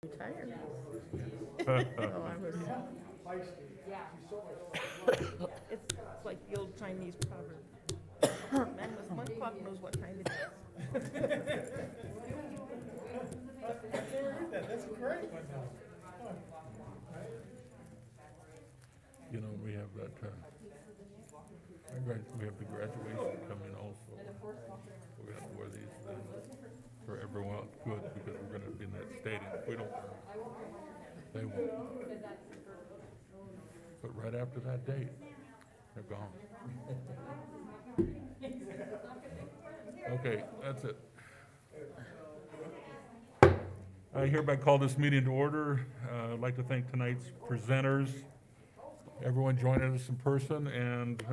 Retired. It's like the old Chinese proverb. Man with one clock knows what time it is. That's a great one. You know, we have that, we have the graduation coming also. We're gonna wear these for everyone, good, because we're gonna be in that stadium. If we don't, they won't. But right after that date, they're gone. Okay, that's it. I hereby call this meeting to order. I'd like to thank tonight's presenters, everyone joining us in person, and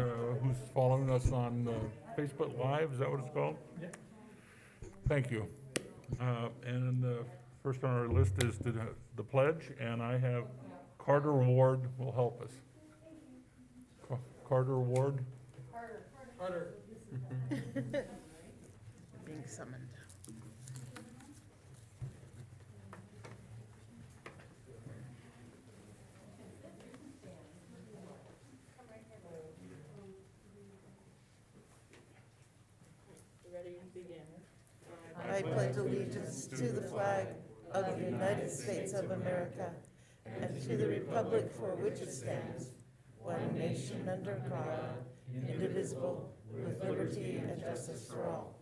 who's following us on Facebook Live. Is that what it's called? Yeah. Thank you. And first on our list is the pledge, and I have Carter Ward will help us. Carter Ward? Carter. Being summoned. Ready to begin. I pledge allegiance to the flag of the United States of America and to the republic for which it stands, one nation under God, indivisible, with liberty and justice for all.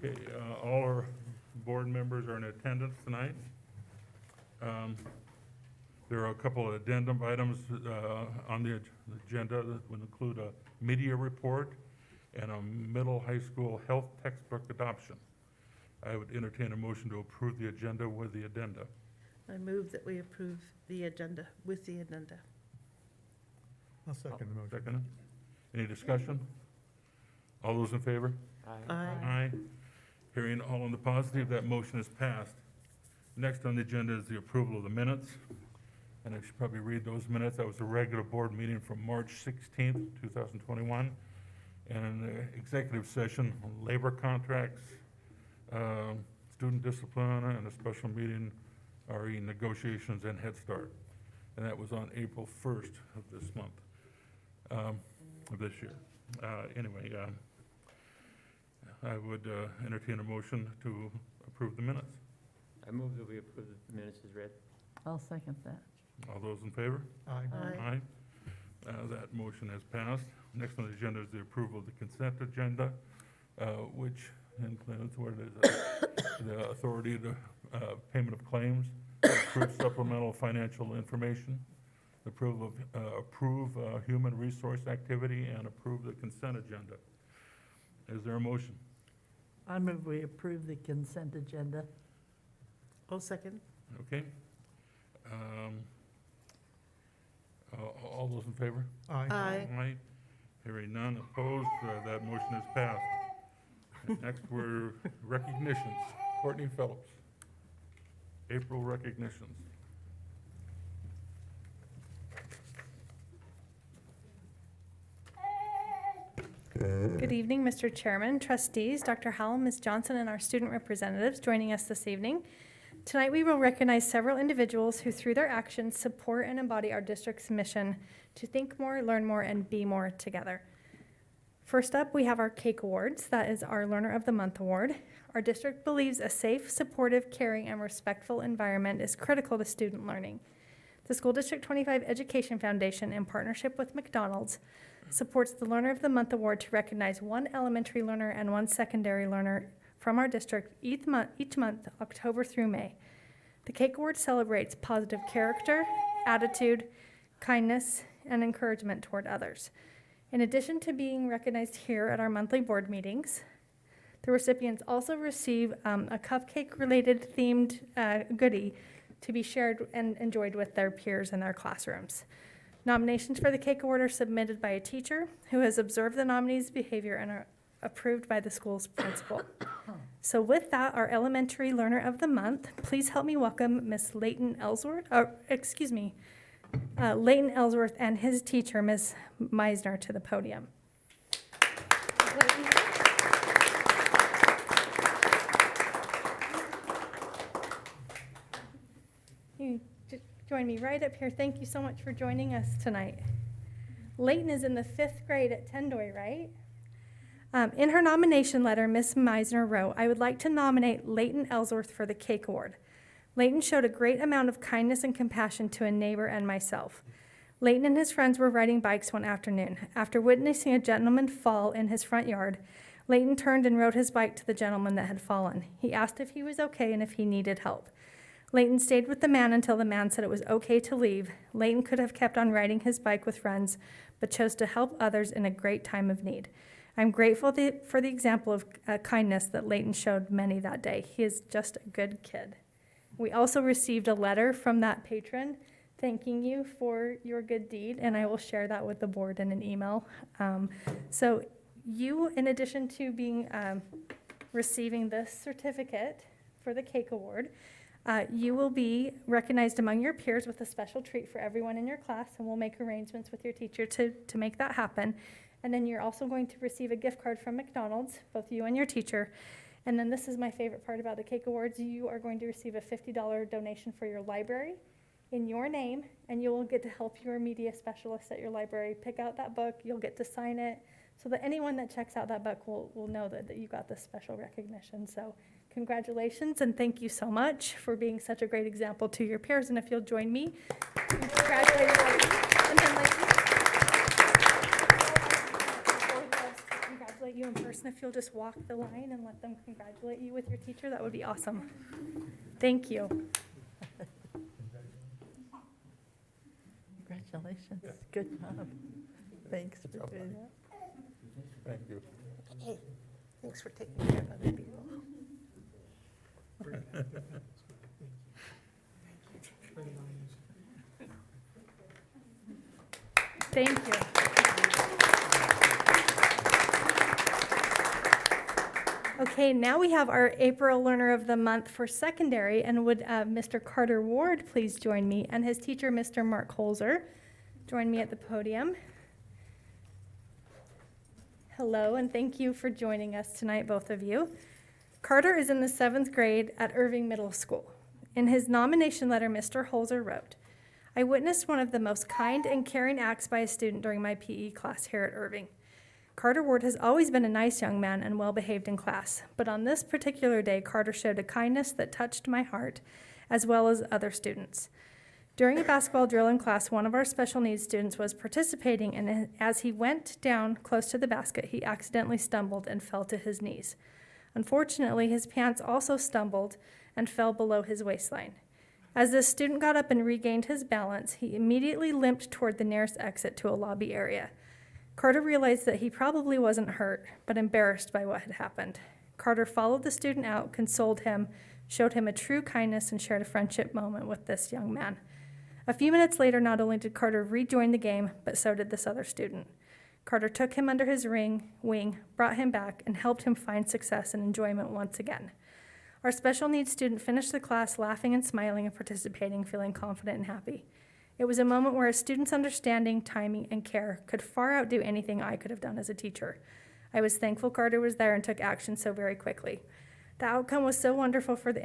Okay, all our board members are in attendance tonight. There are a couple of addendum items on the agenda that would include a media report and a middle high school health textbook adoption. I would entertain a motion to approve the agenda with the addenda. I move that we approve the agenda with the addenda. I'll second the motion. Second. Any discussion? All those in favor? Aye. Aye. Hearing all in the positive, that motion is passed. Next on the agenda is the approval of the minutes. And I should probably read those minutes. That was a regular board meeting from March 16th, 2021. And an executive session on labor contracts, student discipline, and a special meeting, RE negotiations and Head Start. And that was on April 1st of this month, of this year. Anyway, I would entertain a motion to approve the minutes. I move that we approve the minutes as read. I'll second that. All those in favor? Aye. Aye. That motion has passed. Next on the agenda is the approval of the consent agenda, which includes what is the authority to payment of claims, approve supplemental financial information, approve human resource activity, and approve the consent agenda. Is there a motion? I move we approve the consent agenda. I'll second. Okay. All those in favor? Aye. Aye. Aye. Hearing none opposed, that motion is passed. Next were recognitions. Courtney Phillips. April recognitions. Good evening, Mr. Chairman, trustees, Dr. Howell, Ms. Johnson, and our student representatives joining us this evening. Tonight, we will recognize several individuals who, through their actions, support and embody our district's mission to think more, learn more, and be more together. First up, we have our CAKE Awards. That is our Learner of the Month Award. Our district believes a safe, supportive, caring, and respectful environment is critical to student learning. The School District 25 Education Foundation, in partnership with McDonald's, supports the Learner of the Month Award to recognize one elementary learner and one secondary learner from our district each month, October through May. The CAKE Award celebrates positive character, attitude, kindness, and encouragement toward others. In addition to being recognized here at our monthly board meetings, the recipients also receive a cupcake-related themed goodie to be shared and enjoyed with their peers in their classrooms. Nominations for the CAKE Award are submitted by a teacher who has observed the nominee's behavior and are approved by the school's principal. So with that, our elementary learner of the month, please help me welcome Miss Leighton Ellsworth, Leighton Ellsworth and his teacher, Ms. Meisner, to the podium. join me right up here. Thank you so much for joining us tonight. Layton is in the 5th grade at Tendoy, right? In her nomination letter, Miss Meisner wrote, "I would like to nominate Layton Ellsworth for the Cake Award. Layton showed a great amount of kindness and compassion to a neighbor and myself. Layton and his friends were riding bikes one afternoon. After witnessing a gentleman fall in his front yard, Layton turned and rode his bike to the gentleman that had fallen. He asked if he was okay and if he needed help. Layton stayed with the man until the man said it was okay to leave. Layton could have kept on riding his bike with friends, but chose to help others in a great time of need. I'm grateful for the example of kindness that Layton showed many that day. He is just a good kid." We also received a letter from that patron thanking you for your good deed, and I will share that with the board in an email. So you, in addition to being receiving this certificate for the Cake Award, you will be recognized among your peers with a special treat for everyone in your class, and we'll make arrangements with your teacher to make that happen. And then you're also going to receive a gift card from McDonald's, both you and your teacher. And then this is my favorite part about the Cake Awards. You are going to receive a $50 donation for your library in your name, and you will get to help your media specialist at your library pick out that book. You'll get to sign it so that anyone that checks out that book will know that you got this special recognition. So congratulations, and thank you so much for being such a great example to your peers. And if you'll join me, congratulate and then congratulate you in person. If you'll just walk the line and let them congratulate you with your teacher, that would be awesome. Thank you. Congratulations. Good job. Thanks for doing that. Thank you. Hey, thanks for taking care of other people. Thank you. Okay, now we have our April Learner of the Month for secondary, and would Mr. Carter Ward please join me, and his teacher, Mr. Mark Holzer, join me at the podium. Hello, and thank you for joining us tonight, both of you. Carter is in the 7th grade at Irving Middle School. In his nomination letter, Mr. Holzer wrote, "I witnessed one of the most kind and caring acts by a student during my PE class here at Irving. Carter Ward has always been a nice young man and well-behaved in class, but on this particular day, Carter showed a kindness that touched my heart, as well as other students. During a basketball drill in class, one of our special needs students was participating, and as he went down close to the basket, he accidentally stumbled and fell to his knees. Unfortunately, his pants also stumbled and fell below his waistline. As the student got up and regained his balance, he immediately limped toward the nearest exit to a lobby area. Carter realized that he probably wasn't hurt, but embarrassed by what had happened. Carter followed the student out, consoled him, showed him a true kindness, and shared a friendship moment with this young man. A few minutes later, not only did Carter rejoin the game, but so did this other student. Carter took him under his wing, brought him back, and helped him find success and enjoyment once again. Our special needs student finished the class laughing and smiling and participating, feeling confident and happy. It was a moment where a student's understanding, timing, and care could far outdo anything I could have done as a teacher. I was thankful Carter was there and took action so very quickly. The outcome was so wonderful for the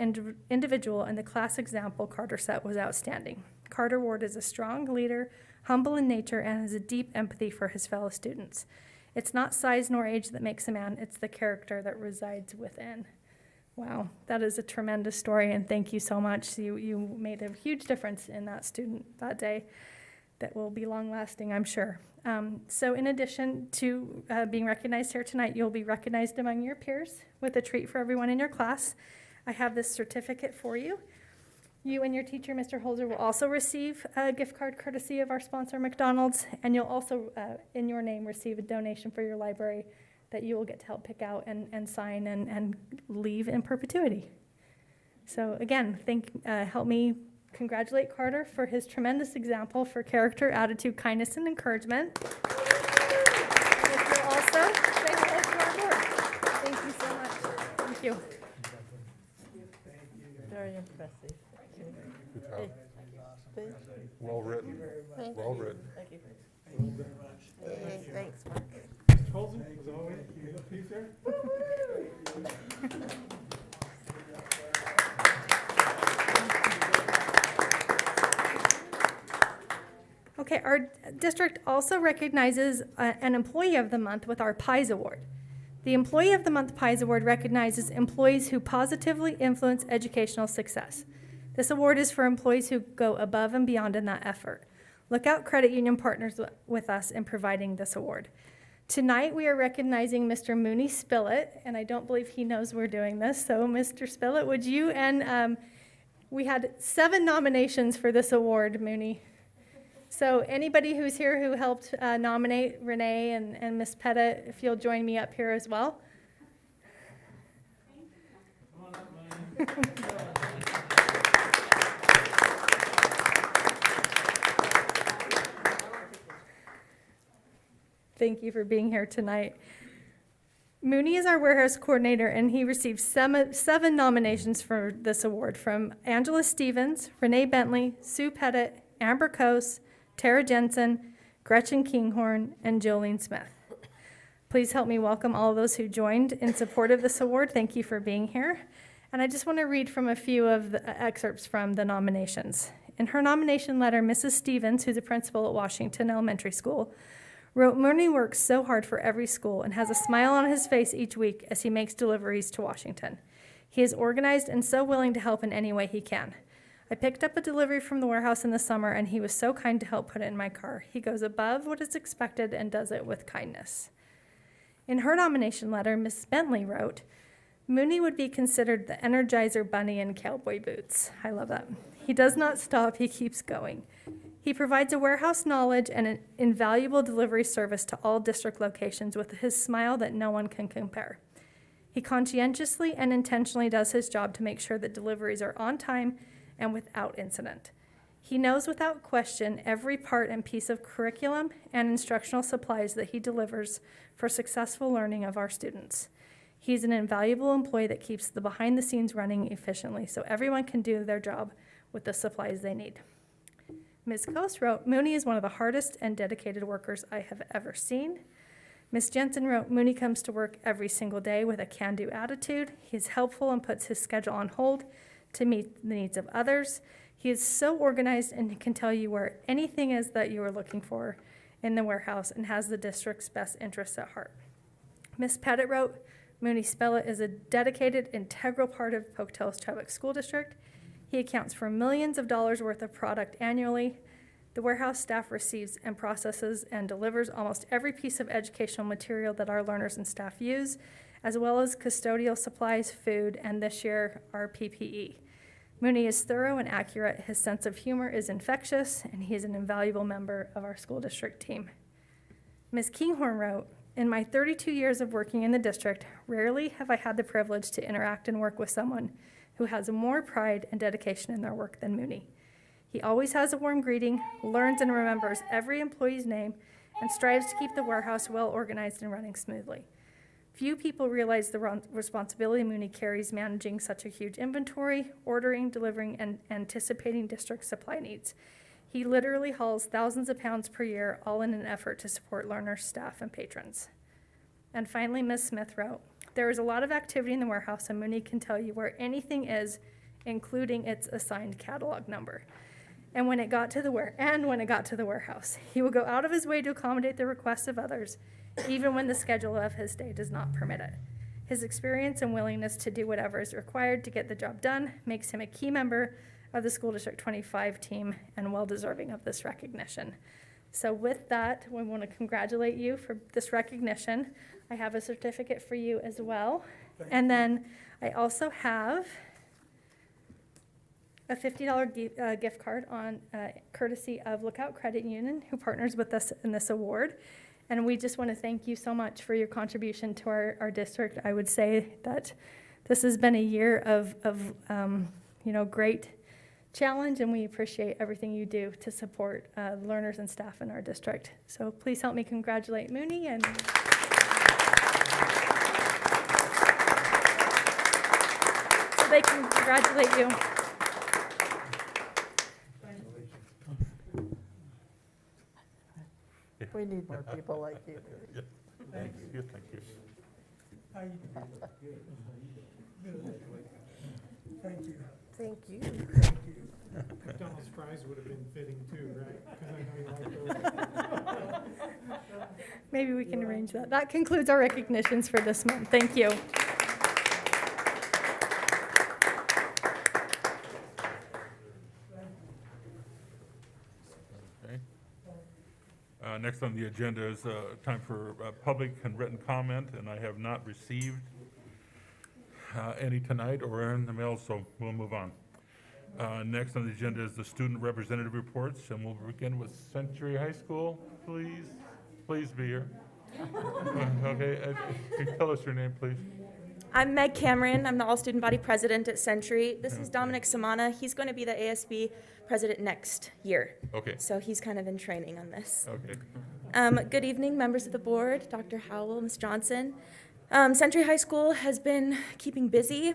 individual, and the class example Carter set was outstanding. Carter Ward is a strong leader, humble in nature, and has a deep empathy for his fellow students. It's not size nor age that makes a man, it's the character that resides within." Wow, that is a tremendous story, and thank you so much. You made a huge difference in that student that day that will be long-lasting, I'm sure. So in addition to being recognized here tonight, you'll be recognized among your peers with a treat for everyone in your class. I have this certificate for you. You and your teacher, Mr. Holzer, will also receive a gift card courtesy of our sponsor, McDonald's, and you'll also, in your name, receive a donation for your library that you will get to help pick out and sign and leave in perpetuity. So again, help me congratulate Carter for his tremendous example for character, attitude, kindness, and encouragement. And if you'll also say hello to our board. Thank you so much. Thank you. Very impressive. Good job. Thank Well written. Well written. you. Hey, thanks, Mark. Mr. Colson, as always, you got a piece there? Okay, our district also recognizes an Employee of the Month with our PIES Award. The Employee of the Month PIES Award recognizes employees who positively influence educational success. This award is for employees who go above and beyond in that effort. Lookout Credit Union partners with us in providing this award. Tonight, we are recognizing Mr. Mooney Spillett, and I don't believe he knows we're doing this, so Mr. Spillett, would you, and we had 7 nominations for this award, Mooney. So anybody who's here who helped nominate Renee and Ms. Pettit, if you'll join me up here as well. Thank you for being here tonight. Mooney is our warehouse coordinator, and he received 7 nominations for this award from Angela Stevens, Renee Bentley, Sue Pettit, Amber Coase, Tara Jensen, Gretchen Kinghorn, and Jolene Smith. Please help me welcome all those who joined in support of this award. Thank you for being here. And I just want to read from a few of the excerpts from the nominations. In her nomination letter, Mrs. Stevens, who's a principal at Washington Elementary School, wrote, Mooney works so hard for every school and has a smile on his face each week as he makes deliveries to Washington. He is organized and so willing to help in any way he can. I picked up a delivery from the warehouse in the summer, and he was so kind to help put it in my car. He goes above what is expected and does it with kindness. In her nomination letter, Ms. Bentley wrote, Mooney would be considered the Energizer Bunny in cowboy boots. I love that. He does not stop, he keeps going. He provides a warehouse knowledge and an invaluable delivery service to all district locations with his smile that no one can compare. He conscientiously and intentionally does his job to make sure that deliveries are on time and without incident. He knows without question every part and piece of curriculum and instructional supplies that he delivers for successful learning of our students. He's an invaluable employee that keeps the behind the scenes running efficiently so everyone can do their job with the supplies they need. Ms. Coase wrote, Mooney is one of the hardest and dedicated workers I have ever seen. Ms. Jensen wrote, Mooney comes to work every single day with a can-do attitude. He's helpful and puts his schedule on hold to meet the needs of others. He is so organized and can tell you where anything is that you are looking for in the warehouse and has the district's best interests at heart. Ms. Pettit wrote, Mooney Spillett is a dedicated, integral part of Pocatello's Chubbuck School District. He accounts for millions of dollars worth of product annually. The warehouse staff receives and processes and delivers almost every piece of educational material that our learners and staff use, as well as custodial supplies, food, and this year, our PPE. Mooney is thorough and accurate. His sense of humor is infectious, and he is an invaluable member of our school district team. Ms. Kinghorn wrote, in my 32 years of working in the district, rarely have I had the privilege to interact and work with someone who has more pride and dedication in their work than Mooney. He always has a warm greeting, learns and remembers every employee's name, and strives to keep the warehouse well organized and running smoothly. Few people realize the responsibility Mooney carries managing such a huge inventory, ordering, delivering, and anticipating district supply needs. He literally hauls thousands of pounds per year, all in an effort to support learners, staff, and patrons. And finally, Ms. Smith wrote, there is a lot of activity in the warehouse, and Mooney can tell you where anything is, including its assigned catalog number. And when it got to the warehouse, he will go out of his way to accommodate the requests of others, even when the schedule of his day does not permit it. His experience and willingness to do whatever is required to get the job done makes him a key member of the School District 25 team and well deserving of this recognition. So with that, we want to congratulate you for this recognition. I have a certificate for you as well. And then I also have a $50 gift card on courtesy of Lookout Credit Union, who partners with us in this award. And we just want to thank you so much for your contribution to our district. I would say that this has been a year of great challenge, and we appreciate everything you do to support learners and staff in our district. So please help me congratulate Mooney. And so they can congratulate you. We need more people like you. Thank you. Thank you. Thank you. McDonald's fries would have been fitting too, right? 'Cause I know you like those. Maybe we can arrange that. That concludes our recognitions for this month. Thank you. Okay. Next on the agenda is time for public and written comment, and I have not received any tonight or in the mail, so we'll move on. Next on the agenda is the student representative reports, and we'll begin with Century High School, please. Please be here. Okay, can you tell us your name, please? I'm Meg Cameron. I'm the all-student body president at Century. This is Dominic Samana. He's going to be the ASB president next year. Okay, So he's kind of in training on this. okay. Good evening, members of the board, Dr. Howell, Ms. Johnson. Century High School has been keeping busy.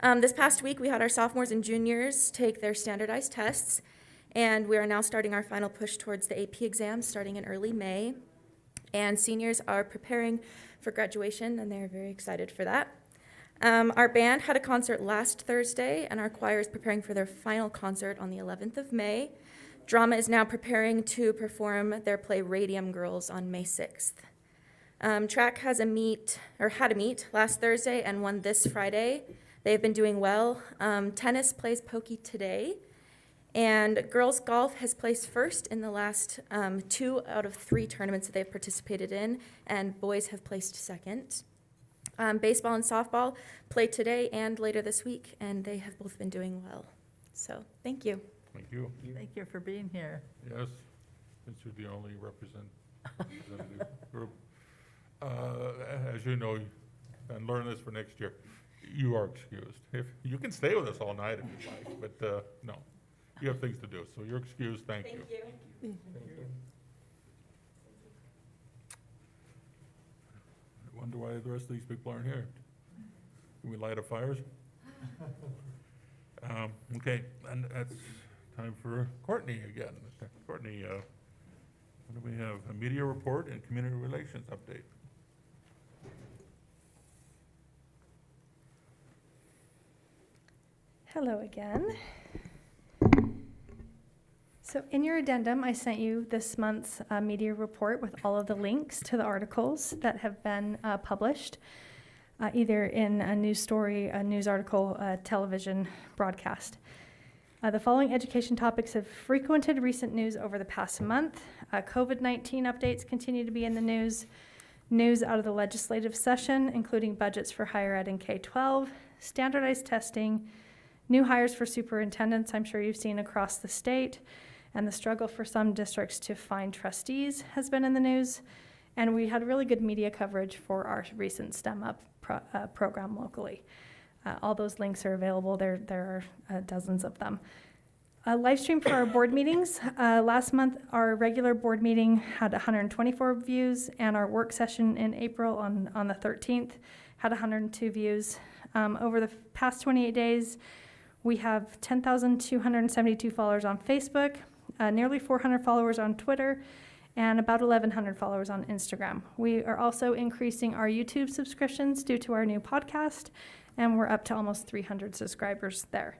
This past week, we had our sophomores and juniors take their standardized tests, and we are now starting our final push towards the AP exams starting in early May. And seniors are preparing for graduation, and they're very excited for that. Our band had a concert last Thursday, and our choir is preparing for their final concert on the 11th of May. Drama is now preparing to perform their play Radium Girls on May 6th. Track had a meet last Thursday and one this Friday. They've been doing well. Tennis plays pokey today. And girls golf has placed first in the last 2 out of 3 tournaments that they've participated in, and boys have placed second. Baseball and softball play today and later this week, and they have both been doing well. So, thank you. Thank you. Thank you for being here. Yes, since you're the only representative group. As you know, and learn this for next year, you are excused. If you can stay with us all night if you'd like, but no, you have things to do, so you're excused. Thank you. I wonder why the rest of these people aren't here. Can we light a fires? Okay, and that's time for Courtney again. Courtney, what do we have? A media report and community relations update. Hello again. So in your addendum, I sent you this month's media report with all of the links to the articles that have been published, either in a news story, a news article, a television broadcast. The following education topics have frequented recent news over the past month. COVID-19 updates continue to be in the news. News out of the legislative session, including budgets for higher ed and K-12, standardized testing, new hires for superintendents, I'm sure you've seen across the state, and the struggle for some districts to find trustees has been in the news. And we had really good media coverage for our recent STEM Up program locally. All those links are available. There are dozens of them. Live stream for our board meetings. Last month, our regular board meeting had 124 views, and our work session in April on the 13th had 102 views. Over the past 28 days, we have 10,272 followers on Facebook, nearly 400 followers on Twitter, and about 1,100 followers on Instagram. We are also increasing our YouTube subscriptions due to our new podcast, and we're up to almost 300 subscribers there.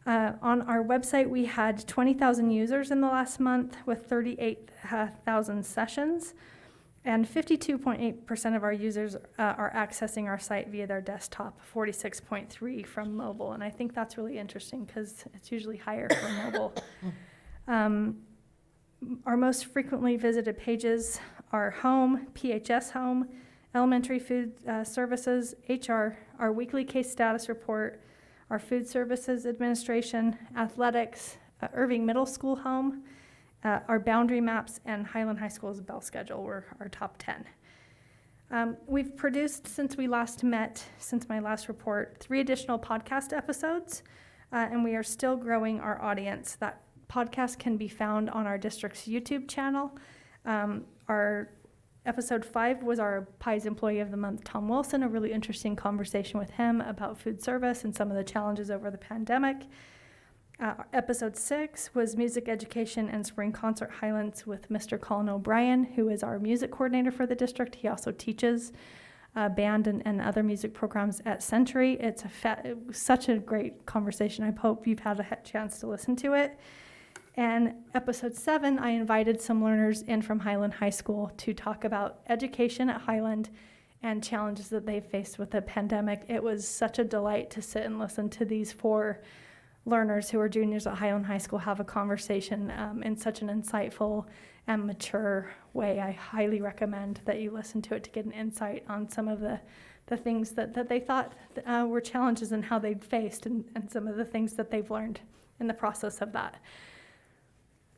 On our website, we had 20,000 users in the last month with 38,000 sessions, and 52.8% of our users are accessing our site via their desktop, 46.3% from mobile, and I think that's really interesting because it's usually higher for mobile. Our most frequently visited pages are home, PHS home, elementary food services, HR, our weekly case status report, our food services administration, athletics, Irving Middle School home, our boundary maps, and Highland High School's bell schedule were our top 10. We've produced, since we last met, since my last report, 3 additional podcast episodes, and we are still growing our audience. That podcast can be found on our district's YouTube channel. Our episode 5 was our PIES Employee of the Month, Tom Wilson, a really interesting conversation with him about food service and some of the challenges over the pandemic. Episode 6 was Music Education and Spring Concert Highlights with Mr. Colin O'Brien, who is our music coordinator for the district. He also teaches band and other music programs at Century. It was such a great conversation. I hope you've had a chance to listen to it. And episode 7, I invited some learners in from Highland High School to talk about education at Highland and challenges that they've faced with the pandemic. It was such a delight to sit and listen to these 4 learners who are juniors at Highland High School have a conversation in such an insightful and mature way. I highly recommend that you listen to it to get an insight on some of the things that they thought were challenges and how they'd faced and some of the things that they've learned in the process of that.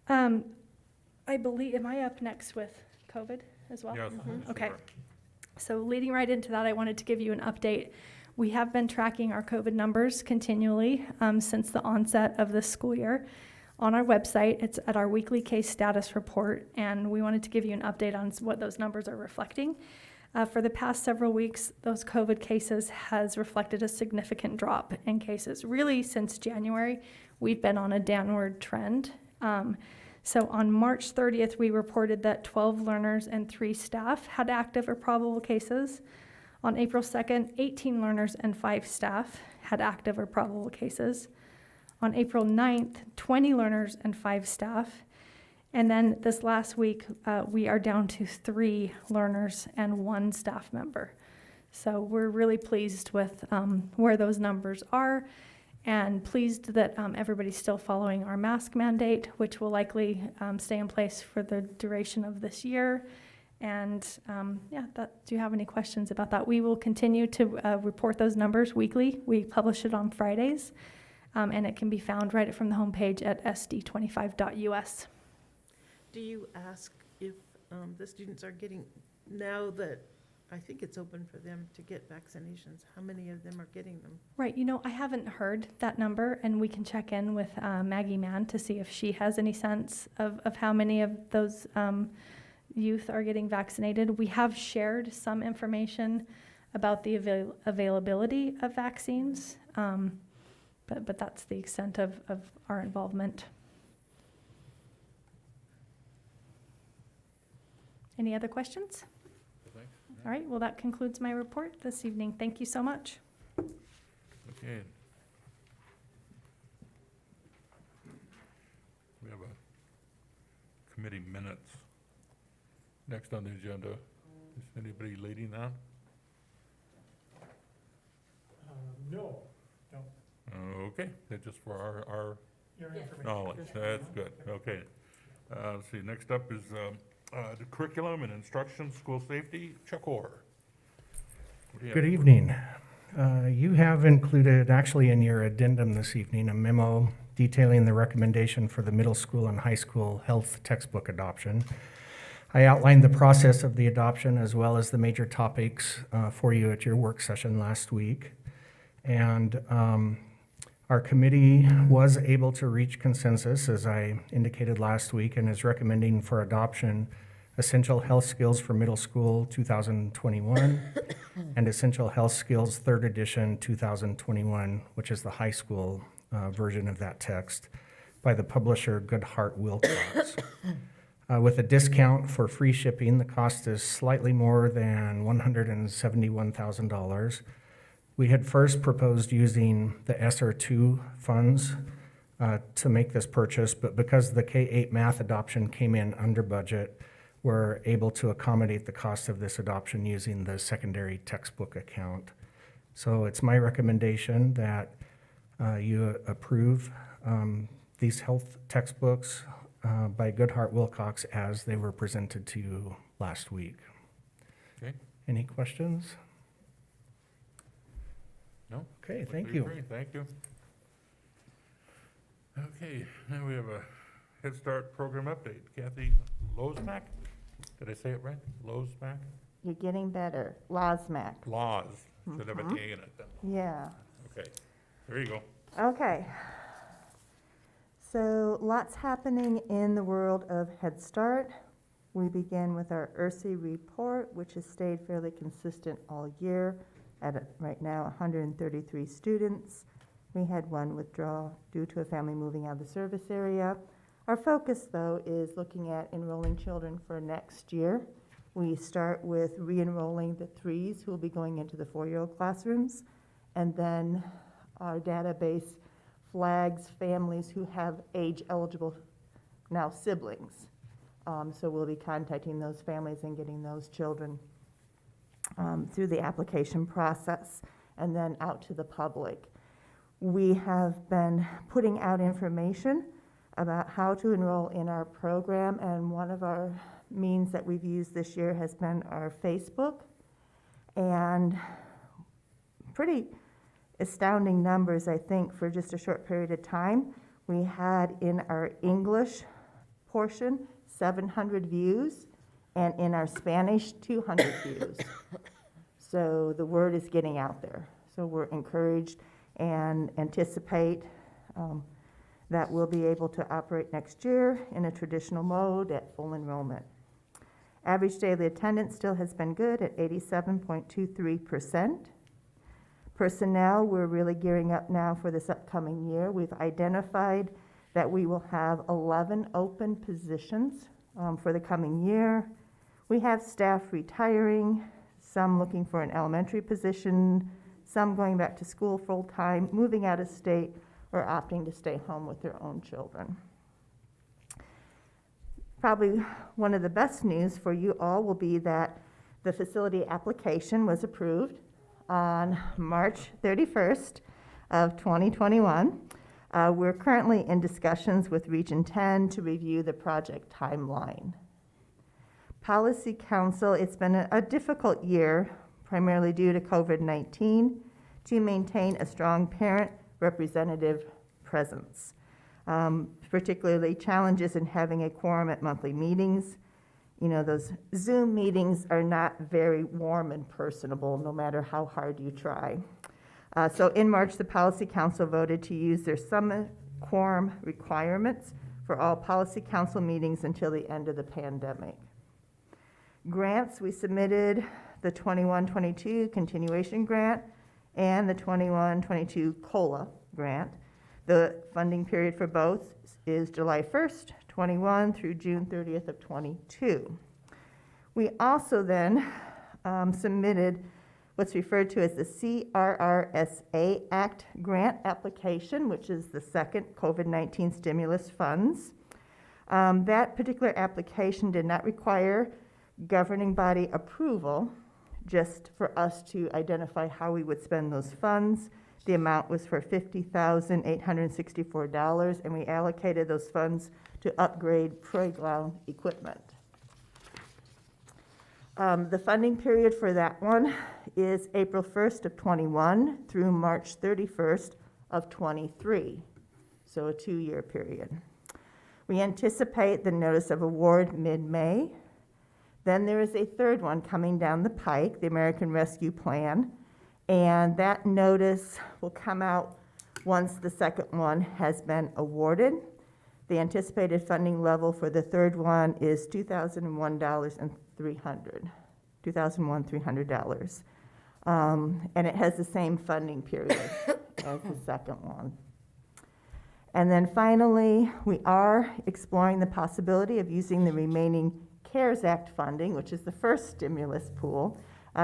I believe, am I up next with COVID as well? Yes. Okay. So leading right into that, I wanted to give you an update. We have been tracking our COVID numbers continually since the onset of this school year. On our website, it's at our weekly case status report, and we wanted to give you an update on what those numbers are reflecting. For the past several weeks, those COVID cases has reflected a significant drop in cases. Really, since January, we've been on a downward trend. So on March 30th, we reported that 12 learners and 3 staff had active or probable cases. On April 2nd, 18 learners and 5 staff had active or probable cases. On April 9th, 20 learners and 5 staff. And then this last week, we are down to 3 learners and 1 staff member. So we're really pleased with where those numbers are, and pleased that everybody's still following our mask mandate, which will likely stay in place for the duration of this year. And do you have any questions about that? We will continue to report those numbers weekly. We publish it on Fridays, and it can be found right from the homepage at sd25.us. Do you ask if the students are getting, now that I think it's open for them to get vaccinations, how many of them are getting them? Right, I haven't heard that number, and we can check in with Maggie Mann to see if she has any sense of how many of those youth are getting vaccinated. We have shared some information about the availability of vaccines, but that's the extent of our involvement. Any other questions? All right, well, that concludes my report this evening. Thank you so much. Okay. We have a committee minutes next on the agenda. Is anybody leading that? No, Okay, that's just for our your information. knowledge. That's good, okay. Let's see, next up is the curriculum and instruction, school safety, Chuck Orr. What do you have? Good evening. You have included, actually in your addendum this evening, a memo detailing the recommendation for the middle school and high school health textbook adoption. I outlined the process of the adoption as well as the major topics for you at your work session last week. And our committee was able to reach consensus, as I indicated last week, and is recommending for adoption Essential Health Skills for Middle School 2021 and Essential Health Skills 3rd Edition 2021, which is the high school version of that text, by the publisher Goodhart Wilcox. With a discount for free shipping, the cost is slightly more than $171,000. We had first proposed using the SR2 funds to make this purchase, but because the K-8 math adoption came in under budget, we're able to accommodate the cost of this adoption using the secondary textbook account. So it's my recommendation that you approve these health textbooks by Goodhart Wilcox as they were presented to you last week. Okay. Any questions? No? Okay, thank We you. agree. Thank you. Okay, now we have a Head Start program update. Kathy Lozmack? Did I say it right? Lozmack? You're getting better. Losmac. Laws. Should have a K in it then. Yeah. Okay, there you go. Okay. So lots happening in the world of Head Start. We begin with our ERSI report, which has stayed fairly consistent all year at right now 133 students. We had one withdrawal due to a family moving out of the service area. Our focus, though, is looking at enrolling children for next year. We start with re-enrolling the 3s who will be going into the 4-year-old classrooms. And then our database flags families who have age-eligible now siblings. So we'll be contacting those families and getting those children through the application process and then out to the public. We have been putting out information about how to enroll in our program, and one of our means that we've used this year has been our Facebook, and pretty astounding numbers, I think, for just a short period of time. We had in our English portion 700 views, and in our Spanish 200 views. So the word is getting out there. So we're encouraged and anticipate that we'll be able to operate next year in a traditional mode at full enrollment. Average daily attendance still has been good at 87.23%. Personnel, we're really gearing up now for this upcoming year. We've identified that we will have 11 open positions for the coming year. We have staff retiring, some looking for an elementary position, some going back to school full-time, moving out of state, or opting to stay home with their own children. Probably one of the best news for you all will be that the facility application was approved on March 31st of 2021. We're currently in discussions with Region 10 to review the project timeline. Policy Council, it's been a difficult year, primarily due to COVID-19, to maintain a strong parent representative presence, particularly challenges in having a quorum at monthly meetings. You know, those Zoom meetings are not very warm and personable, no matter how hard you try. So in March, the Policy Council voted to use their summit quorum requirements for all Policy Council meetings until the end of the pandemic. Grants, we submitted the 21-22 continuation grant and the 21-22 COLA grant. The funding period for both is July 1st, 21 through June 30th of 22. We also then submitted what's referred to as the CRRSA Act grant application, which is the second COVID-19 stimulus funds. That particular application did not require governing body approval, just for us to identify how we would spend those funds. The amount was for $50,864, and we allocated those funds to upgrade playground equipment. The funding period for that one is April 1st of 21 through March 31st of 23, so a 2-year period. We anticipate the notice of award mid-May. Then there is a third one coming down the pike, the American Rescue Plan, and that notice will come out once the second one has been awarded. The anticipated funding level for the third one is $2,001,300. And it has the same funding period as the second one. And then finally, we are exploring the possibility of using the remaining CARES Act funding, which is the first stimulus pool,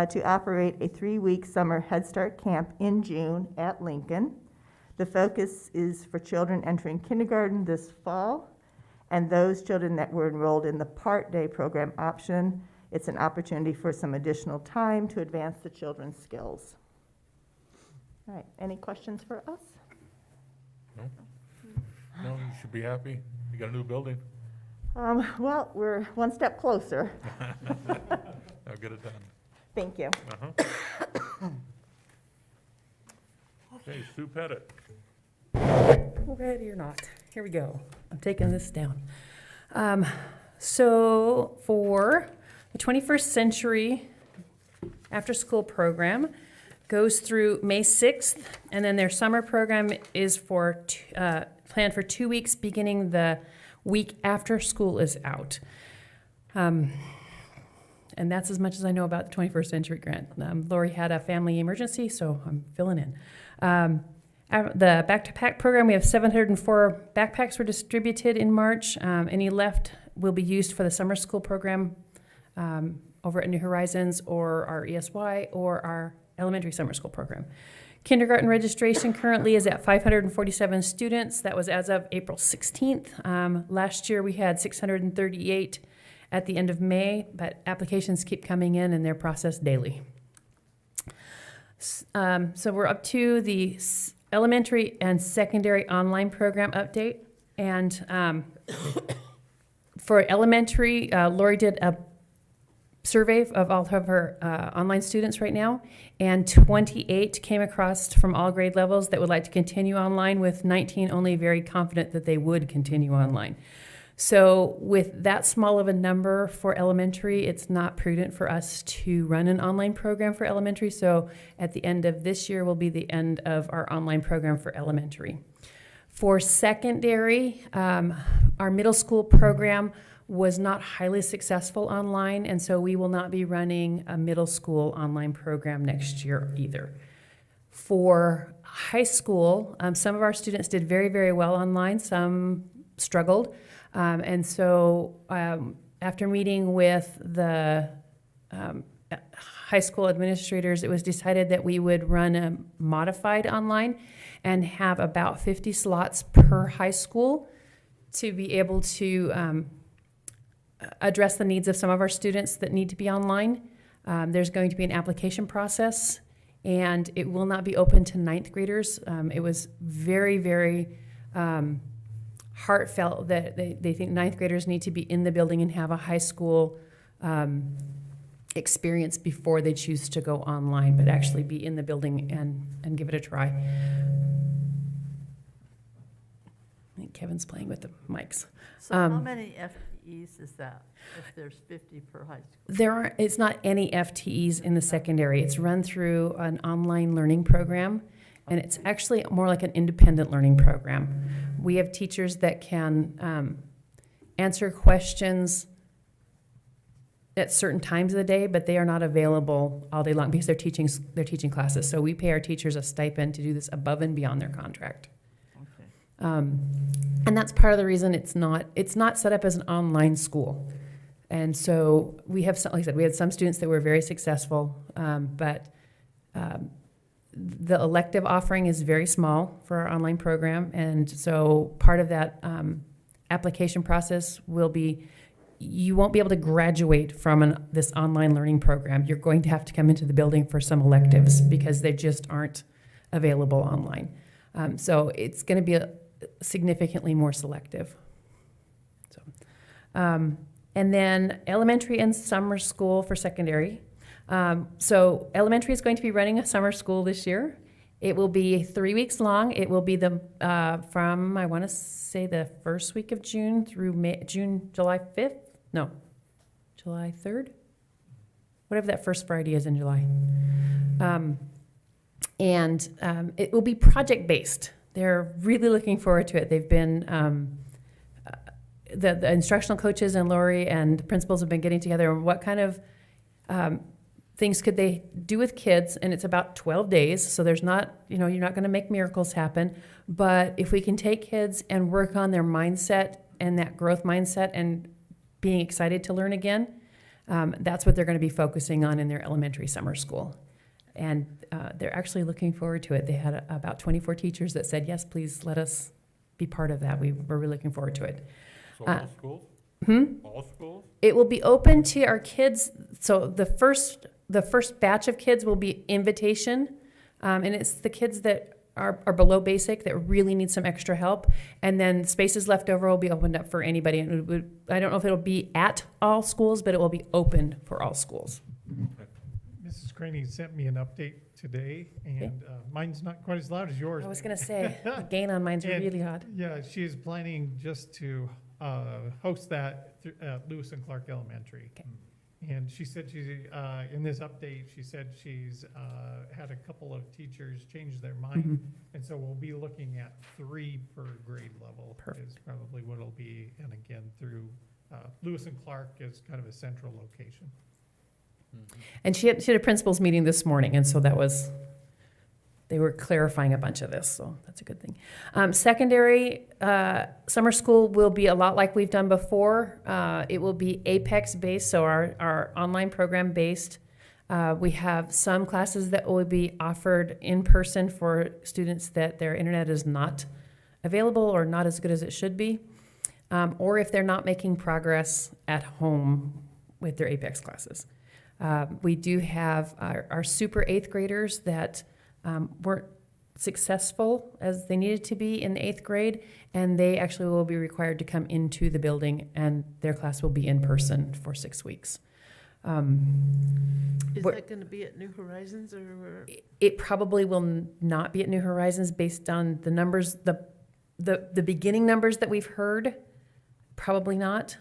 to operate a 3-week summer Head Start camp in June at Lincoln. The focus is for children entering kindergarten this fall, and those children that were enrolled in the part-day program option. It's an opportunity for some additional time to advance the children's skills. All right, any questions for us? No, you should be happy. You got a new building. Well, we're one step closer. I'll get it done. Thank you. Okay, Sue Pettit. Ready or not, here we go. I'm taking this down. So for the 21st Century after-school program goes through May 6th, and then their summer program is for planned for 2 weeks, beginning the week after school is out. And that's as much as I know about the 21st Century Grant. Lori had a family emergency, so I'm filling in. The back-to-pack program, we have 704 backpacks were distributed in March. Any left will be used for the summer school program over at New Horizons or our ESY or our elementary summer school program. Kindergarten registration currently is at 547 students. That was as of April 16th. Last year we had 638 at the end of May, but applications keep coming in and they're processed daily. So we're up to the elementary and secondary online program update. And for elementary, Lori did a survey of all of her online students right now, and 28 came across from all grade levels that would like to continue online, with 19 only very confident that they would continue online. So with that small of a number for elementary, it's not prudent for us to run an online program for elementary. So at the end of this year will be the end of our online program for elementary. For secondary, our middle school program was not highly successful online, and so we will not be running a middle school online program next year either. For high school, some of our students did very, very well online, some struggled. And so after meeting with the high school administrators, it was decided that we would run a modified online and have about 50 slots per high school to be able to address the needs of some of our students that need to be online. There's going to be an application process, and it will not be open to ninth graders. It was very, very heartfelt that they think ninth graders need to be in the building and have a high school experience before they choose to go online, but actually be in the building and give it a try. I think Kevin's playing with the mics. So how many FTEs is that, if there's 50 per high school? It's not any FTEs in the secondary. It's run through an online learning program, and it's actually more like an independent learning program. We have teachers that can answer questions at certain times of the day, but they are not available all day long because they're teaching classes. So we pay our teachers a stipend to do this above and beyond their contract. Okay. And that's part of the reason it's not set up as an online school. And so we have, like I said, we had some students that were very successful, but the elective offering is very small for our online program. And so part of that application process will be, you won't be able to graduate from this online learning program. You're going to have to come into the building for some electives because they just aren't available online. So it's going to be significantly more selective. So, and then elementary and summer school for secondary. So elementary is going to be running a summer school this year. It will be 3 weeks long. It will be from, I want to say, the first week of June through July 5th? No, July 3rd? Whatever that first Friday is in July. And it will be project-based. They're really looking forward to it. They've been, the instructional coaches and Lori and the principals have been getting together on what kind of things could they do with kids, and it's about 12 days, so there's not, you're not going to make miracles happen, but if we can take kids and work on their mindset and that growth mindset and being excited to learn again, that's what they're going to be focusing on in their elementary summer school. And they're actually looking forward to it. They had about 24 teachers that said, yes, please let us be part of that. We're really looking forward to it. So all schools? All schools? It will be open to our kids. So the first batch of kids will be invitation, and it's the kids that are below basic that really need some extra help. And then spaces left over will be opened up for anybody. And I don't know if it'll be at all schools, but it will be open for all schools. Mrs. Craney sent me an update today, and mine's not quite as loud as yours. I was going to say, the gain on mine's And, really hot. Yeah, she's planning just to host that at Lewis and Clark Elementary. Okay. And she said in this update, she said she's had a couple of teachers change their mind. Mhm. And so we'll be looking at 3 per grade level. Perfect. Is probably what it'll be. And again, through Lewis and Clark is kind of a central location. And she had a principals meeting this morning, and so that was they were clarifying a bunch of this, so that's a good thing. Secondary, summer school will be a lot like we've done before. It will be Apex-based, so our online program-based. We have some classes that will be offered in person for students that their internet is not available or not as good as it should be, or if they're not making progress at home with their Apex classes. We do have our super eighth graders that weren't successful as they needed to be in the eighth grade, and they actually will be required to come into the building, and their class will be in person for 6 weeks. Is What- that gonna be at New Horizons or? It probably will not be at New Horizons based on the numbers, the beginning numbers that we've heard, probably not.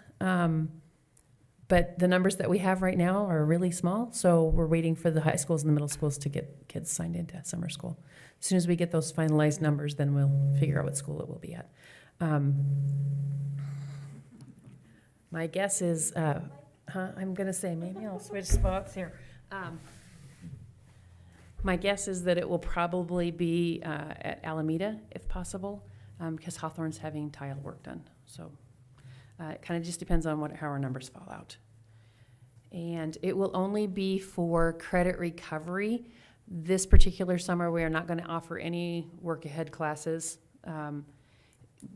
But the numbers that we have right now are really small, so we're waiting for the high schools and the middle schools to get kids signed into summer school. As soon as we get those finalized numbers, then we'll figure out what school it will be at. My guess is, I'm gonna say, maybe I'll switch spots here. My guess is that it will probably be at Alameda, if possible, because Hawthorne's having tile work done, so. It kind of just depends on how our numbers fall out. And it will only be for credit recovery. This particular summer, we are not going to offer any work ahead classes,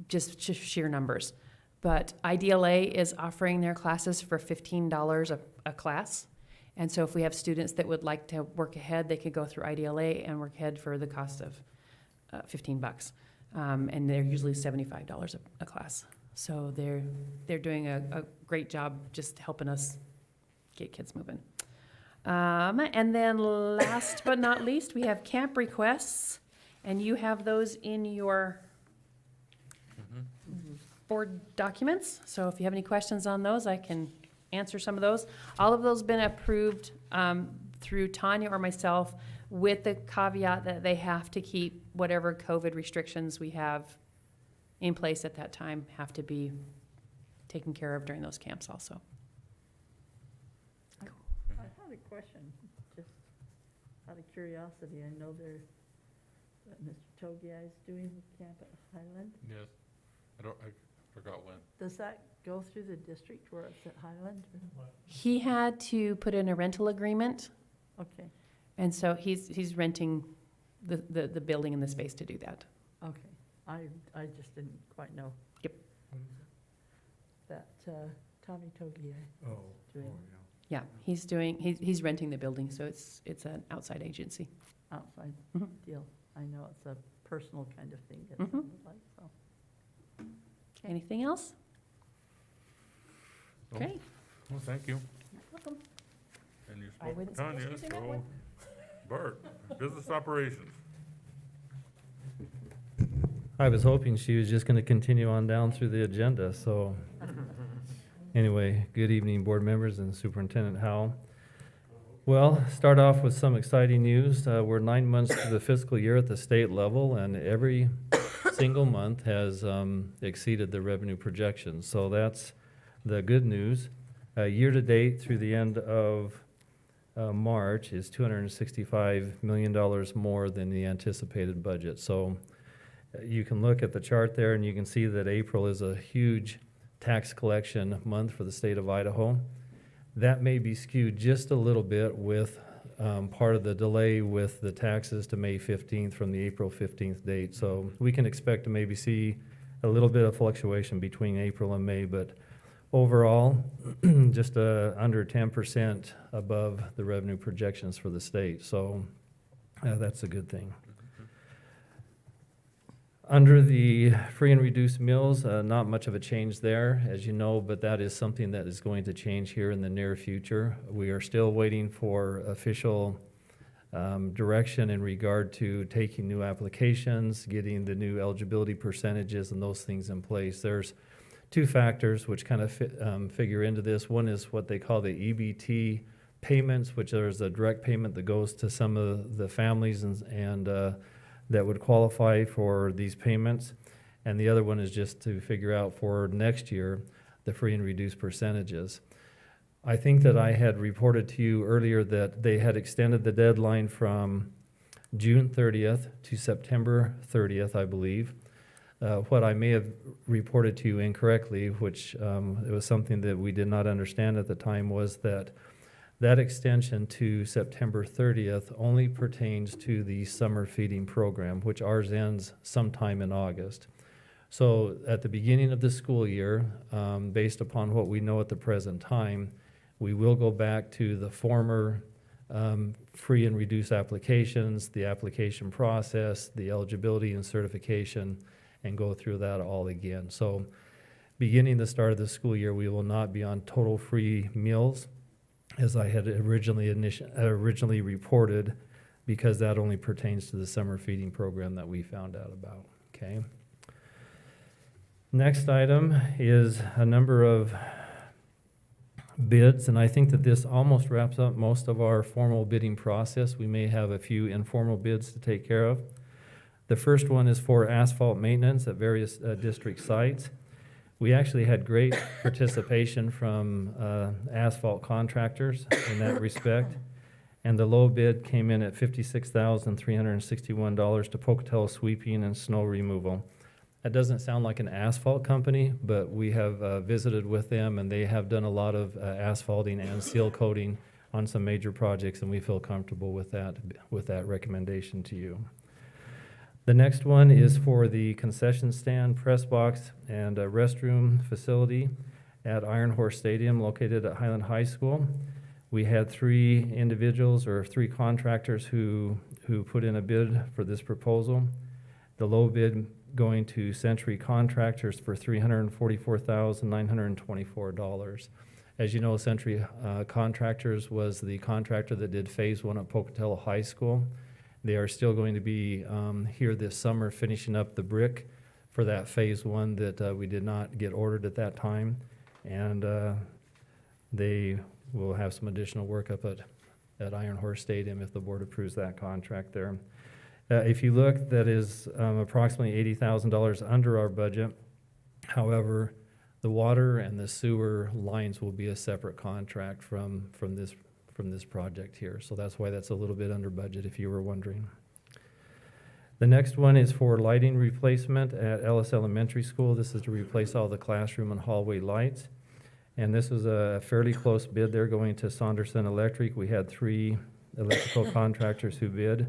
just sheer numbers. But IDLA is offering their classes for $15 a class. And so if we have students that would like to work ahead, they could go through IDLA and work ahead for the cost of $15. And they're usually $75 a class. So they're doing a great job just helping us get kids moving. And then last but not least, we have camp requests, and you have those in your board documents. So if you have any questions on those, I can answer some of those. All of those been approved through Tanya or myself, with the caveat that they have to keep whatever COVID restrictions we have in place at that time have to be taken care of during those camps also. I had a question, just out of curiosity. I know that Mr. Togia is doing the camp at Highland. Yes. I forgot when. Does that go through the district where it's at Highland? He had to put in a rental agreement, Okay, and so he's renting the building and the space to do that. okay. I just didn't quite know. Yep. That Tommy Togia doing Yeah, he's renting the building, so it's an outside agency. outside Mhm. deal. I know it's a personal kind of thing, it Mhm. sounded like, so. Anything else? No. Okay. Well, thank you. Welcome. And you I spoke wouldn't to Tanya, suggest using that so one. Bart, business operations. I was hoping she was just going to continue on down through the agenda, so. Anyway, good evening, board members and Superintendent Howell. Well, start off with some exciting news. We're 9 months to the fiscal year at the state level, and every single month has exceeded the revenue projections. So that's the good news. Year-to-date through the end of March is $265 million more than the anticipated budget. So you can look at the chart there and you can see that April is a huge tax collection month for the state of Idaho. That may be skewed just a little bit with part of the delay with the taxes to May 15th from the April 15th date. So we can expect to maybe see a little bit of fluctuation between April and May, but overall, just under 10% above the revenue projections for the state. So that's a good thing. Under the free and reduced meals, not much of a change there, as you know, but that is something that is going to change here in the near future. We are still waiting for official direction in regard to taking new applications, getting the new eligibility percentages and those things in place. There's two factors which kind of figure into this. One is what they call the Ebt Payments, which is a direct payment that goes to some of the families and that would qualify for these payments. And the other one is just to figure out for next year, the free and reduced percentages. I think that I had reported to you earlier that they had extended the deadline from June 30th to September 30th, I believe. What I may have reported to you incorrectly, which it was something that we did not understand at the time, was that that extension to September 30th only pertains to the summer feeding program, which ours ends sometime in August. So at the beginning of the school year, based upon what we know at the present time, we will go back to the former free and reduced applications, the application process, the eligibility and certification, and go through that all again. So beginning the start of the school year, we will not be on total free meals, as I had originally reported, because that only pertains to the summer feeding program that we found out about, okay? Next item is a number of bids, and I think that this almost wraps up most of our formal bidding process. We may have a few informal bids to take care of. The first one is for asphalt maintenance at various district sites. We actually had great participation from asphalt contractors in that respect, and the low bid came in at $56,361 to Pocatello Sweeping and Snow Removal. That doesn't sound like an asphalt company, but we have visited with them, and they have done a lot of asphalting and seal coating on some major projects, and we feel comfortable with that recommendation to you. The next one is for the concession stand, press box, and restroom facility at Iron Horse Stadium located at Highland High School. We had three contractors who put in a bid for this proposal. The low bid going to Century Contractors for $344,924. As you know, Century Contractors was the contractor that did Phase 1 at Pocatello High School. They are still going to be here this summer finishing up the brick for that Phase 1 that we did not get ordered at that time. And they will have some additional work up at Iron Horse Stadium if the board approves that contract there. If you look, that is approximately $80,000 under our budget. However, the water and the sewer lines will be a separate contract from this project here. So that's why that's a little bit under budget, if you were wondering. The next one is for lighting replacement at Ellis Elementary School. This is to replace all the classroom and hallway lights. And this was a fairly close bid there going to Saunderson Electric. We had three electrical contractors who bid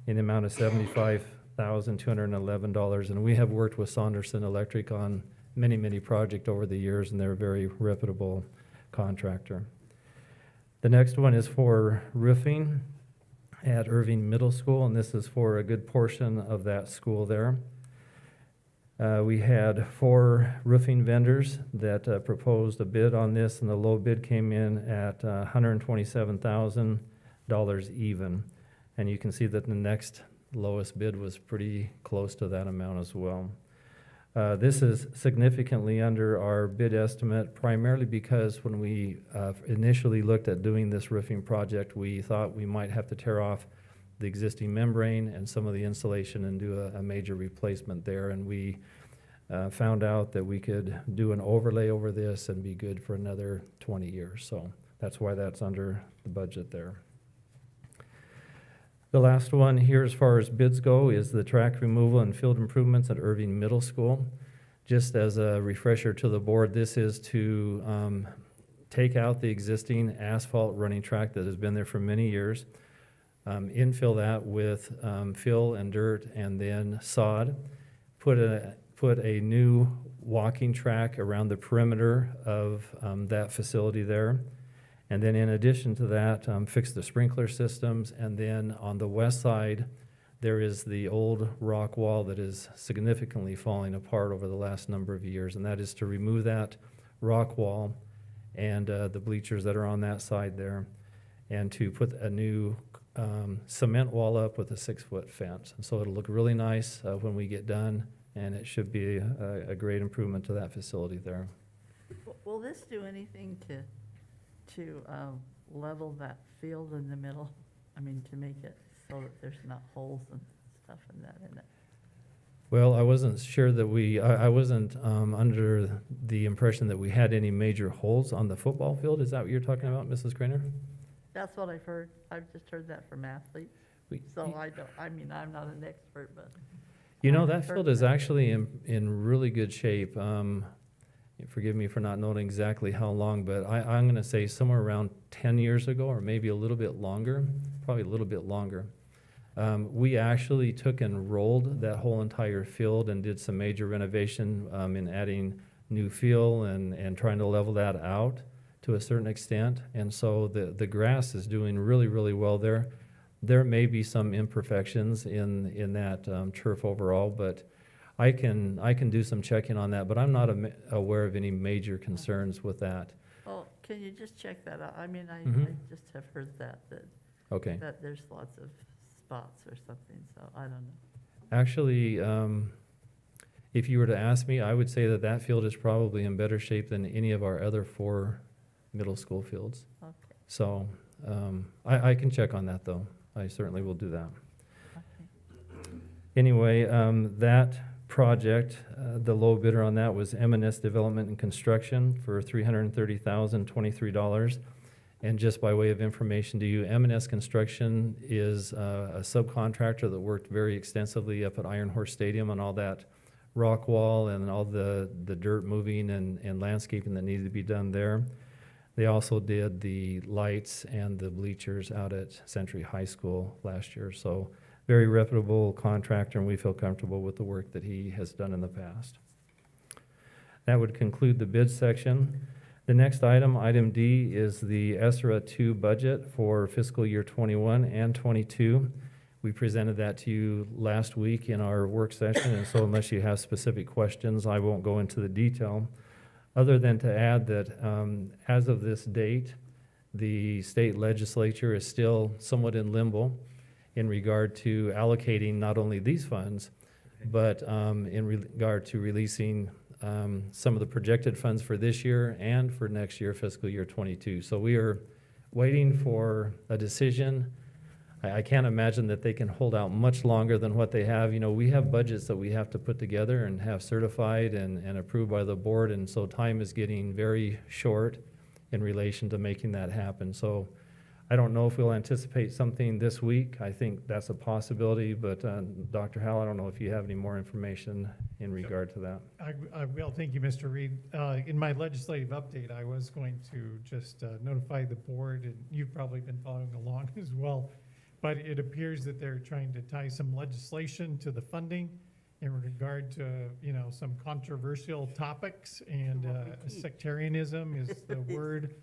in the amount of $75,211. And we have worked with Saunderson Electric on many, many projects over the years, and they're a very reputable contractor. The next one is for roofing at Irving Middle School, and this is for a good portion of that school there. We had 4 roofing vendors that proposed a bid on this, and the low bid came in at $127,000 even. And you can see that the next lowest bid was pretty close to that amount as well. This is significantly under our bid estimate, primarily because when we initially looked at doing this roofing project, we thought we might have to tear off the existing membrane and some of the insulation and do a major replacement there. And we found out that we could do an overlay over this and be good for another 20 years. So that's why that's under the budget there. The last one here as far as bids go is the track removal and field improvements at Irving Middle School. Just as a refresher to the board, this is to take out the existing asphalt running track that has been there for many years, infill that with fill and dirt and then sod, put a new walking track around the perimeter of that facility there. And then in addition to that, fix the sprinkler systems. And then on the west side, there is the old rock wall that is significantly falling apart over the last number of years. And that is to remove that rock wall and the bleachers that are on that side there, and to put a new cement wall up with a 6-foot fence. And so it'll look really nice when we get done, and it should be a great improvement to that facility there. Will this do anything to level that field in the middle? I mean, to make it so that there's not holes and stuff in it? Well, I wasn't sure that I wasn't under the impression that we had any major holes on the football field. Is that what you're talking about, Mrs. Craner? That's what I've heard. I've just heard that from athletes. So I'm not an expert, but. You know, I've that heard field is that. actually in really good shape. Forgive me for not knowing exactly how long, but I'm gonna say somewhere around 10 years ago, or maybe a little bit longer, probably a little bit longer. We actually took and rolled that whole entire field and did some major renovation, in adding new fill and trying to level that out to a certain extent. And so the grass is doing really, really well there. There may be some imperfections in that turf overall, but I can do some checking on that, but I'm not aware of any major concerns with that. Oh, can you just check that out? I mean, I Mhm. just have heard that Okay. there's lots of spots or something, so I don't know. Actually, if you were to ask me, I would say that that field is probably in better shape than any of our other 4 middle school fields. Okay, So I can check on that, though. I certainly will do that. okay. Anyway, that project, the low bidder on that was M&S Development and Construction for $330,023. And just by way of information to you, M&S Construction is a subcontractor that worked very extensively up at Iron Horse Stadium on all that rock wall and all the dirt moving and landscaping that needed to be done there. They also did the lights and the bleachers out at Century High School last year. So very reputable contractor, and we feel comfortable with the work that he has done in the past. That would conclude the bid section. The next item, item D, is the ESRA 2 budget for fiscal year 21 and 22. We presented that to you last week in our work session, and so unless you have specific questions, I won't go into the detail, other than to add that as of this date, the state legislature is still somewhat in limbo in regard to allocating not only these funds, but in regard to releasing some of the projected funds for this year and for next year, fiscal year 22. So we are waiting for a decision. I can't imagine that they can hold out much longer than what they have. You know, we have budgets that we have to put together and have certified and approved by the board, and so time is getting very short in relation to making that happen. So I don't know if we'll anticipate something this week. I think that's a possibility, but Dr. Howell, I don't know if you have any more information in regard to that. I will, thank you, Mr. Reed. In my legislative update, I was going to just notify the board, and you've probably been following along as well, but it appears that they're trying to tie some legislation to the funding in regard to, you know, some controversial topics, and sectarianism is the word.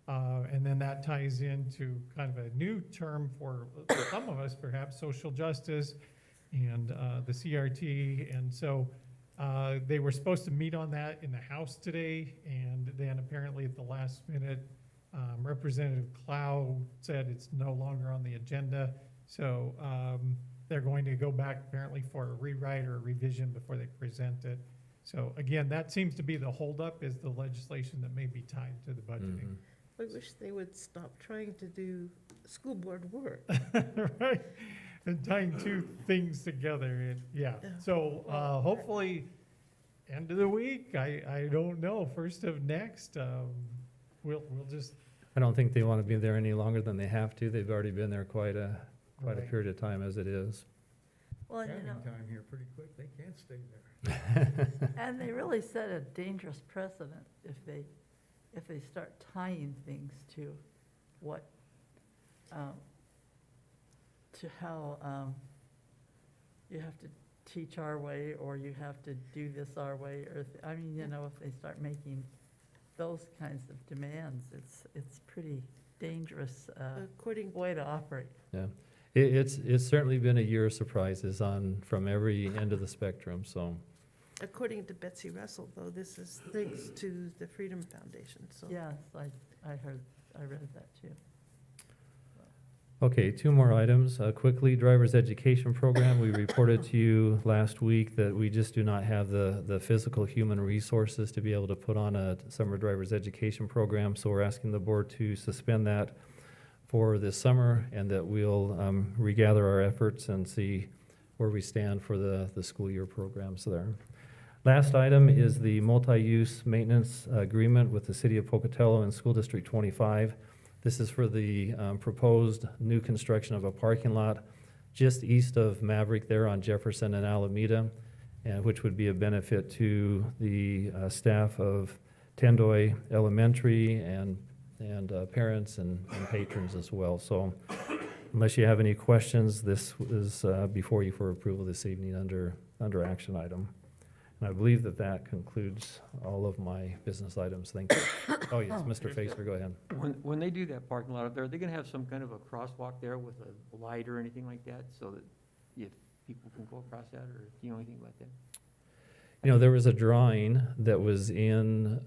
And then that ties into kind of a new term for some of us, perhaps, social justice and the CRT. And so they were supposed to meet on that in the House today, and then apparently at the last minute, Representative Clow said it's no longer on the agenda. So they're going to go back apparently for a rewrite or a revision before they present it. So again, that seems to be the holdup, is the legislation that may be tied to the budgeting. Mhm. I wish they would stop trying to do school board work. Right, and tying 2 things together, and yeah. Yeah. So hopefully, end of the week, I don't know, first of next, we'll just. I don't think they want to be there any longer than they have to. They've already been there quite a Right. period of time as it is. Well, you know, time here pretty quick, they can't stay there. and they really set a dangerous precedent if they start tying things to what, to how you have to teach our way, or you have to do this our way, or, I mean, you know, if they start making those kinds of demands, it's pretty dangerous According, way to operate. Yeah, it's certainly been a year of surprises from every end of the spectrum, so. according to Betsy Russell, though, this is thanks to the Freedom Foundation, so. Yes, I read that too. Okay, 2 more items. Quickly, driver's education program. We reported to you last week that we just do not have the physical human resources to be able to put on a summer driver's education program. So we're asking the board to suspend that for this summer, and that we'll regather our efforts and see where we stand for the school year programs there. Last item is the multi-use maintenance agreement with the City of Pocatello and School District 25. This is for the proposed new construction of a parking lot just east of Maverick there on Jefferson and Alameda, and which would be a benefit to the staff of Tendoy Elementary and parents and patrons as well. So unless you have any questions, this is before you for approval this evening under action item. And I believe that concludes all of my business items. Thank you. Oh, yes, Mr. Facer, go ahead. When they do that parking lot up there, are they gonna have some kind of a crosswalk there with a light or anything like that, so that if people can go across that, or do you know anything about that? You know, there was a drawing that was in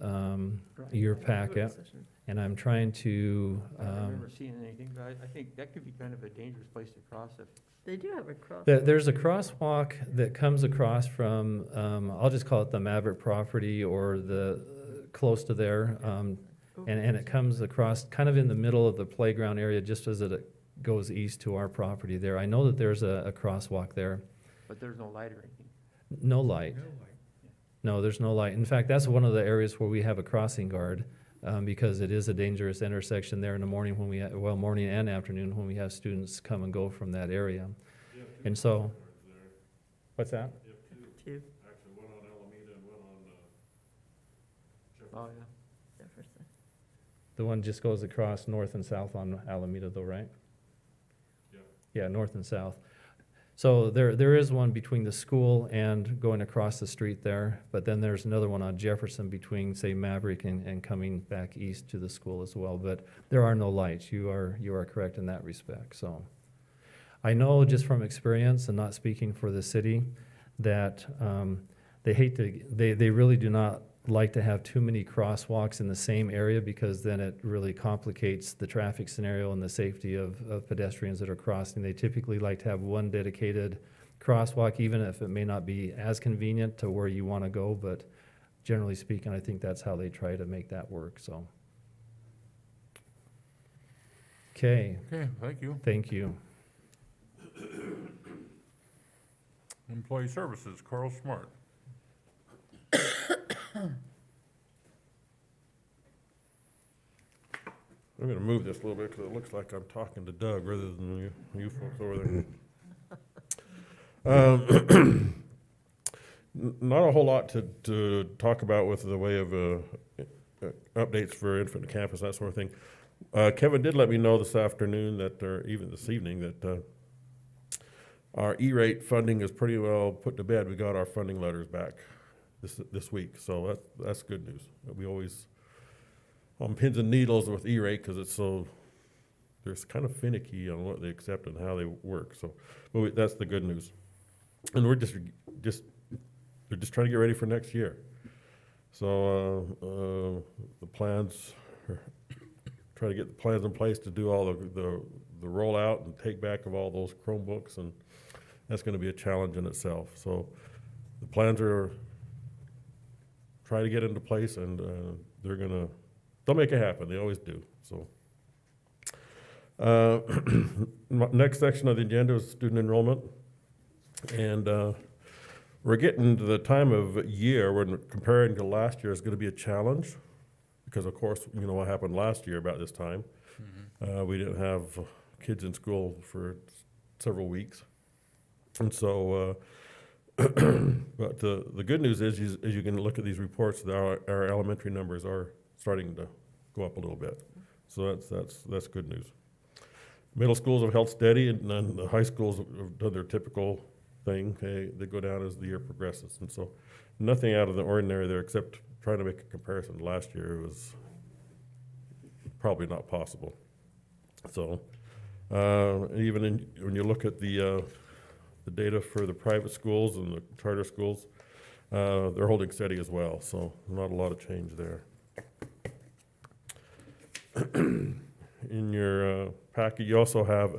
your packet, Session. and I'm trying to, I don't remember seeing anything, but I think that could be kind of a dangerous place to cross if, They do have a cross. there's a crosswalk that comes across from, I'll just call it the Maverick property or the, close to there. And it comes across kind of in the middle of the playground area, just as it goes east to our property there. I know that there's a crosswalk there. but there's no light or anything. No light. No, there's no light. In fact, that's one of the areas where we have a crossing guard, because it is a dangerous intersection there in the morning when morning and afternoon when we have students come and go from that area. And so, what's that? Two, Actually, one on Alameda and one on Oh, yeah. Jefferson. The one just goes across north and south on Alameda though, right? Yeah, north and south. So there is one between the school and going across the street there, but then there's another one on Jefferson between, say, Maverick and coming back east to the school as well. But there are no lights. You are correct in that respect. So I know just from experience and not speaking for the city that they really do not like to have too many crosswalks in the same area, because then it really complicates the traffic scenario and the safety of pedestrians that are crossing. They typically like to have one dedicated crosswalk, even if it may not be as convenient to where you want to go, but generally speaking, I think that's how they try to make that work, so. Okay, Okay, thank you. thank you. Employee Services, Carl Smart. I'm gonna move this a little bit because it looks like I'm talking to Doug rather than you folks over there. Not a whole lot to talk about with the way of updates for Infant Campus, that sort of thing. Kevin did let me know this afternoon that, or even this evening, that our E-rate funding is pretty well put to bed. We got our funding letters back this week, so that's good news. We always on pins and needles with E-rate because it's so, they're kind of finicky on what they accept and how they work. So, but that's the good news. And we're just they're just trying to get ready for next year. So the plans, try to get the plans in place to do all the rollout and take back of all those Chromebooks, and that's going to be a challenge in itself. So the plans are try to get into place, and they'll make it happen. They always do. So next section of the agenda is student enrollment, and we're getting to the time of year when comparing to last year is going to be a challenge, because of course you know what happened last year about this time. We didn't have kids in school for several weeks, and so but the good news is, as you can look at these reports, that our elementary numbers are starting to go up a little bit. So that's good news. Middle schools have held steady, and then the high schools have done their typical thing. They go down as the year progresses, and so nothing out of the ordinary there, except trying to make a comparison to last year was probably not possible. So even when you look at the data for the private schools and the charter schools, they're holding steady as well, so not a lot of change there. In your packet, you also have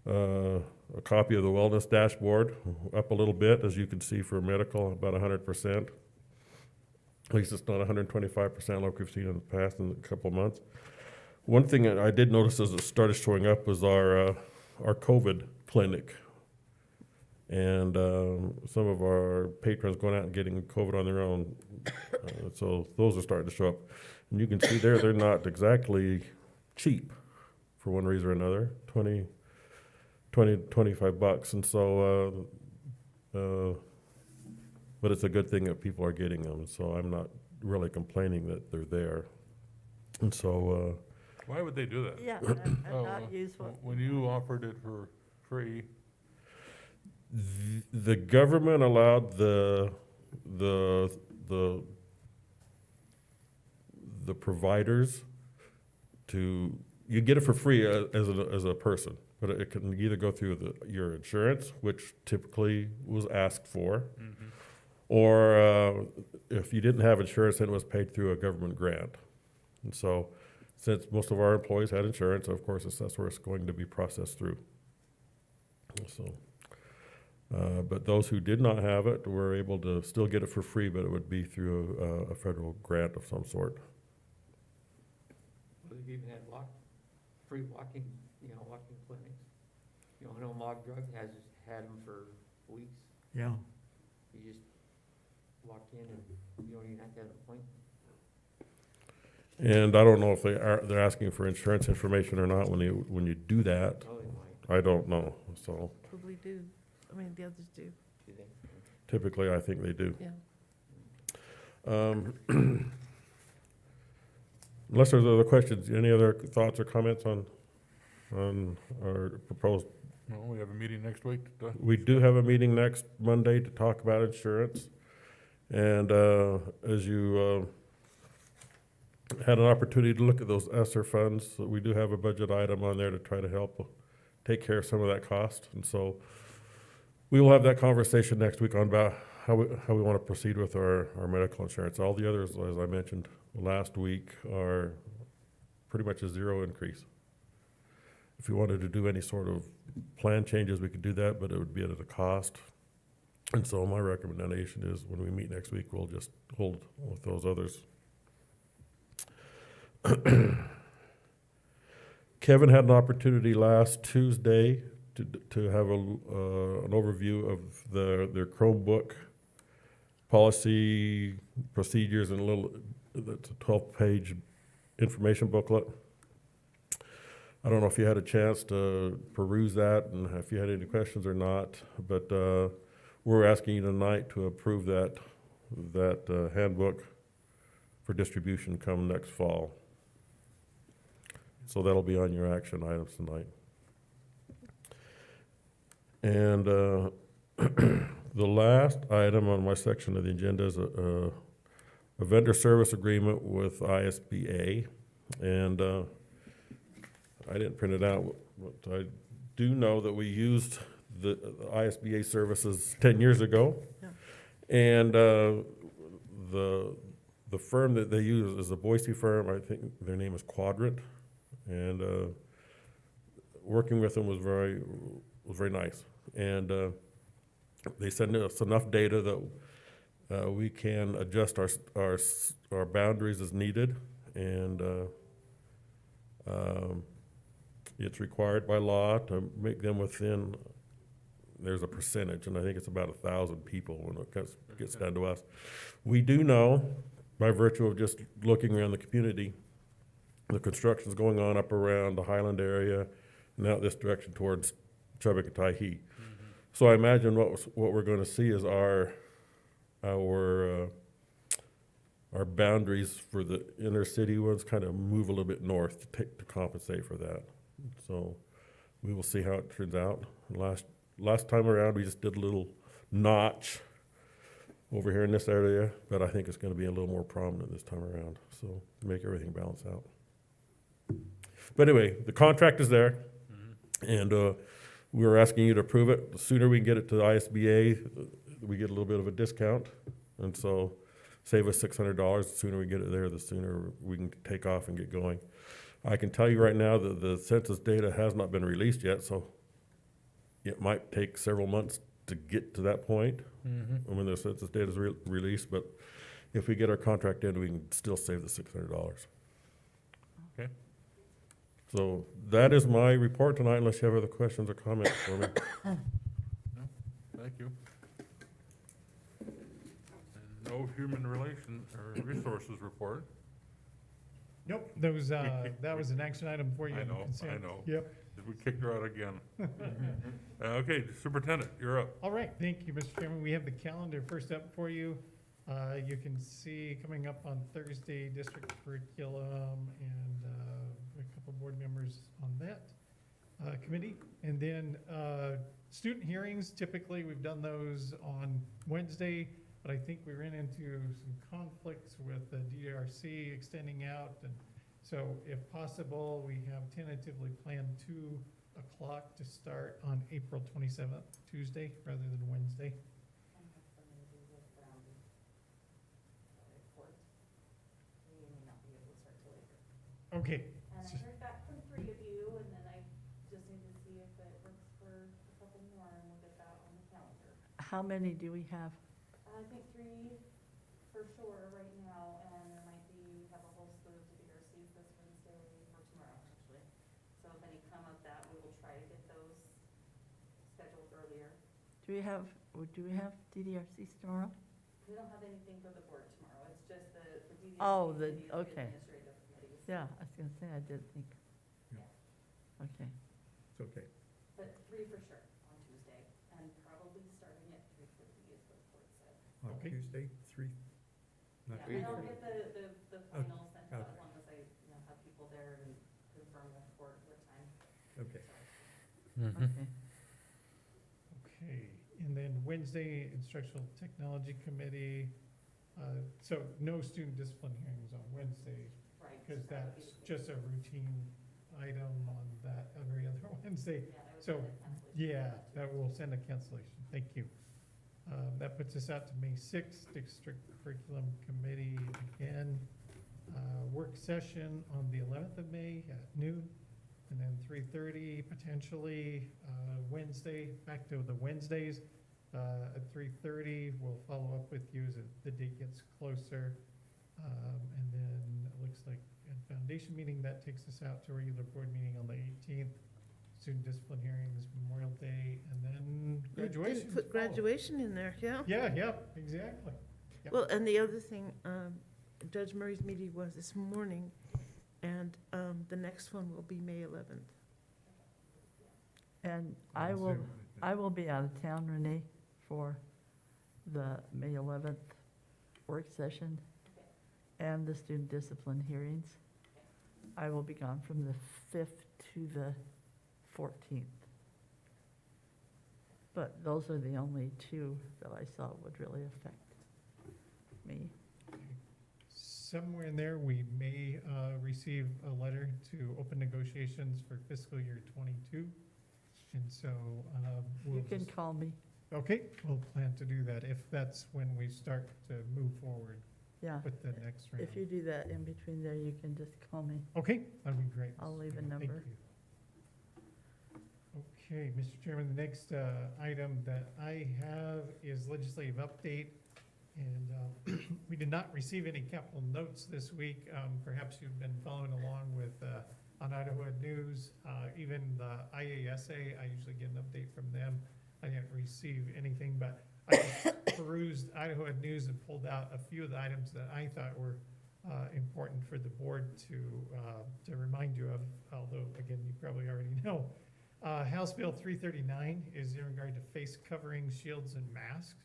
a copy of the wellness dashboard, up a little bit, as you can see, for medical, about 100%. At least it's not 125% like we've seen in the past in a couple of months. One thing that I did notice as it started showing up was our COVID clinic. And some of our patrons going out and getting COVID on their own. So those are starting to show up. And you can see there, they're not exactly cheap for one reason or another. $20 $25, and so, but it's a good thing that people are getting them, so I'm not really complaining that they're there. And so, Why would they do that? Yeah, and Oh, not use what. When you offered it for free, the government allowed the providers to, you get it for free as a person, but it can either go through your insurance, which typically was asked for, or if you didn't have insurance, then it was paid through a government grant. And so, since most of our employees had insurance, of course, that's where it's going to be processed through. So, but those who did not have it were able to still get it for free, but it would be through a federal grant of some sort. We've even had free walking, walking clinics. I know Mog Drug has had them for weeks. Yeah. You just walk in and you don't even have to have an appointment. And I don't know if they're asking for insurance information or not when you do that. Oh, they might, I don't know, so Probably do. I mean, the others do. do they? typically I think they do. Yeah. Unless there's other questions, any other thoughts or comments on our proposed? well, we have a meeting next week. We do have a meeting next Monday to talk about insurance. And as you had an opportunity to look at those ESSER funds, we do have a budget item on there to try to help take care of some of that cost. And so we will have that conversation next week on about how we want to proceed with our medical insurance. All the others, as I mentioned last week, are pretty much a zero increase. If we wanted to do any sort of plan changes, we could do that, but it would be at a cost. And so my recommendation is when we meet next week, we'll just hold with those others. Kevin had an opportunity last Tuesday to have an overview of their Chromebook policy, procedures, and it's a 12-page information booklet. I don't know if you had a chance to peruse that and if you had any questions or not, but we're asking you tonight to approve that handbook for distribution come next fall. So that'll be on your action items tonight. And the last item on my section of the agenda is a vendor service agreement with ISBA. And I didn't print it out, but I do know that we used the ISBA services 10 years ago. Yeah. And the firm that they use is a Boise firm. I think their name is Quadrant. And working with them was very nice. And they send us enough data that we can adjust our boundaries as needed. And it's required by law to make them within. There's a percentage, and I think it's about 1,000 people when it gets down to us. We do know, by virtue of just looking around the community, the construction's going on up around the Highland area and out this direction towards Chubbuck and Tyhee. So I imagine what we're going to see is our boundaries for the inner city ones kind of move a little bit north to compensate for that. So we will see how it turns out. Last time around, we just did a little notch over here in this area, but I think it's going to be a little more prominent this time around. So to make everything balance out. But anyway, the contract is there, and we were asking you to approve it. The sooner we can get it to the ISBA, we get a little bit of a discount, and so save us $600. The sooner we get it there, the sooner we can take off and get going. I can tell you right now that the census data has not been released yet, so it might take several months to get to that point when the census data is released, but if we get our contract in, we can still save the $600. Okay. So that is my report tonight, unless you have other questions or comments for me. No, thank you. And no human relation or resources report. Nope, those, that was an action item for you. I on the know, I consent. know. Yep. We kicked her out again. Okay, Superintendent, you're up. All right, thank you, Mr. Chairman. We have the calendar first up for you. You can see coming up on Thursday, district curriculum and a couple board members on that committee. And then student hearings, typically we've done those on Wednesday, but I think we ran into some conflicts with the DRC extending out. And so if possible, we have tentatively planned 2 o'clock to start on April 27th, Tuesday, rather than Wednesday. Okay. And I heard back from 3 of you, and then I just need to see if it works for a couple more, and we'll get that on the calendar. How many do we have? I think 3 for sure right now, and there might be, have a whole slew of DRCs this Wednesday or tomorrow, actually. So if any come of that, we will try to get those scheduled earlier. Do we have DDRCs tomorrow? We don't have anything for the board tomorrow, it's just the DRC. Oh, committee, okay. Administrative committees. Yeah, I was gonna say, I did think. Okay. It's okay. But 3 for sure on Tuesday, and probably starting at 3:50 is what the board said. On Okay. Tuesday, 3? Yeah, and I'll get the final sent out okay. as long as I, have people there and confirm with board what time. Okay. Okay. Okay, and then Wednesday, instructional technology committee. So no student discipline hearings on Wednesday, Right. because so that would that's be- just a routine item on that every other Wednesday. Yeah, that would So, be the cancellation. yeah, that will send a cancellation. Thank you. That puts us out to May 6th, district curriculum committee again. Work session on the 11th of May at noon, and then 3:30 potentially, Wednesday, back to the Wednesdays. At 3:30, we'll follow up with you as the date gets closer. And then it looks like at foundation meeting, that takes us out to a regular board meeting on the 18th. Student discipline hearings, Memorial Day, and then graduation. Didn't put graduation in there, yeah? Yeah, exactly. Yep. Well, and the other thing, Judge Murray's meeting was this morning, and the next one will be May 11th. And I will be out of town, Renee, for the May 11th work session and the student discipline hearings. I will be gone from the 5th to the 14th. But those are the only 2 that I saw would really affect me. Somewhere in there, we may receive a letter to open negotiations for fiscal year '22. And so we'll You can just, call me, okay, we'll plan to do that if that's when we start to move forward yeah. with the next round. If you do that in between there, you can just call me. Okay, that'd be great. I'll leave a Thank number. you. Okay, Mr. Chairman, the next item that I have is legislative update. And we did not receive any capital notes this week. Perhaps you've been following along with on Idaho Ed News, even the IASA, I usually get an update from them. I didn't receive anything, but I just perused Idaho Ed News and pulled out a few of the items that I thought were important for the board to remind you of, although, again, you probably already know. House Bill 339 is in regard to face coverings, shields, and masks.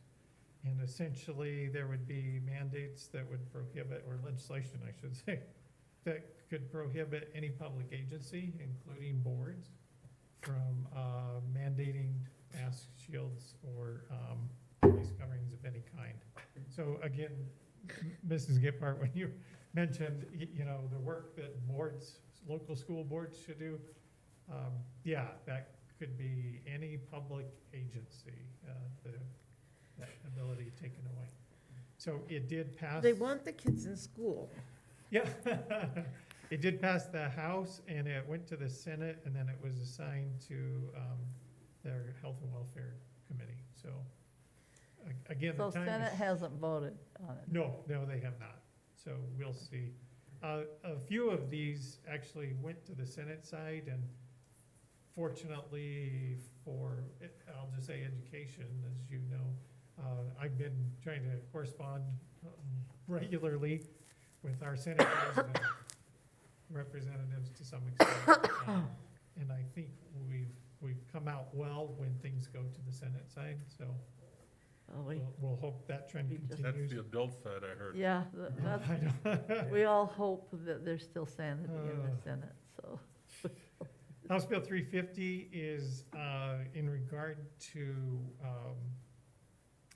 And essentially, there would be mandates that would prohibit, or legislation, I should say, that could prohibit any public agency, including boards, from mandating masks, shields, or face coverings of any kind. So again, Mrs. Gephardt, when you mentioned, the work that boards, local school boards should do, yeah, that could be any public agency, that ability taken away. So it did pass. They want the kids in school. Yeah, it did pass the House, and it went to the Senate, and then it was assigned to their Health and Welfare Committee. So, again, the So time Senate is... hasn't voted on it. No, they have not. So we'll see. A few of these actually went to the Senate side, and fortunately for, I'll just say education, as you know, I've been trying to correspond regularly with our senators and representatives to some extent. And I think we've come out well when things go to the Senate side, so Oh, we'll hope that trend we just- That's continues. the adult side, I heard. Yeah, that's, I don't- we all hope that there's still sanity in the Senate, so. House Bill 350 is in regard to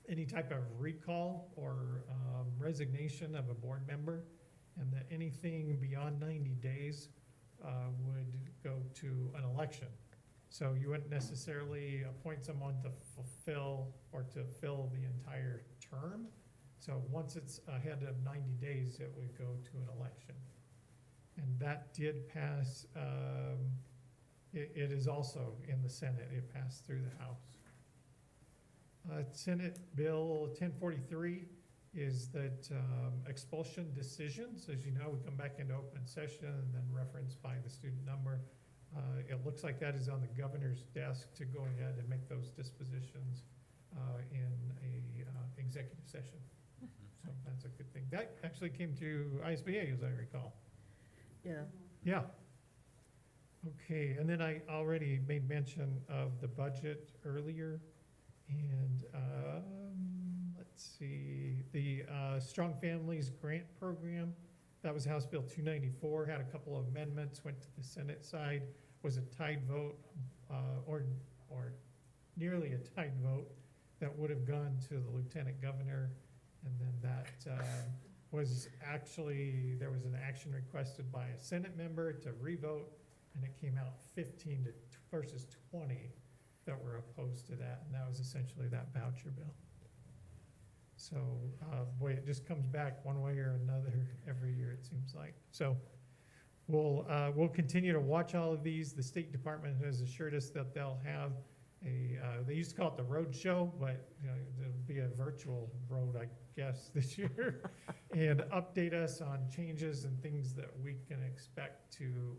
any type of recall or resignation of a board member, and that anything beyond 90 days would go to an election. So you wouldn't necessarily appoint someone to fulfill or to fill the entire term. So once it's ahead of 90 days, it would go to an election. And that did pass, it is also in the Senate, it passed through the House. Senate Bill 1043 is that expulsion decisions, as you know, we come back into open session and then referenced by the student number. It looks like that is on the governor's desk to go ahead and make those dispositions in a executive session. So that's a good thing. That actually came to ISBA, as I recall. Yeah. Yeah. Okay, and then I already made mention of the budget earlier. And let's see, the Strong Families Grant Program, that was House Bill 294, had a couple of amendments, went to the Senate side, was a tied vote, or nearly a tied vote, that would have gone to the Lieutenant Governor. And then that was actually, there was an action requested by a Senate member to revote, and it came out 15 versus 20 that were opposed to that, and that was essentially that voucher bill. So, boy, it just comes back one way or another every year, it seems like. So we'll continue to watch all of these. The State Department has assured us that they'll have they used to call it the road show, but you know, it'll be a virtual road, I guess, this year, and update us on changes and things that we can expect to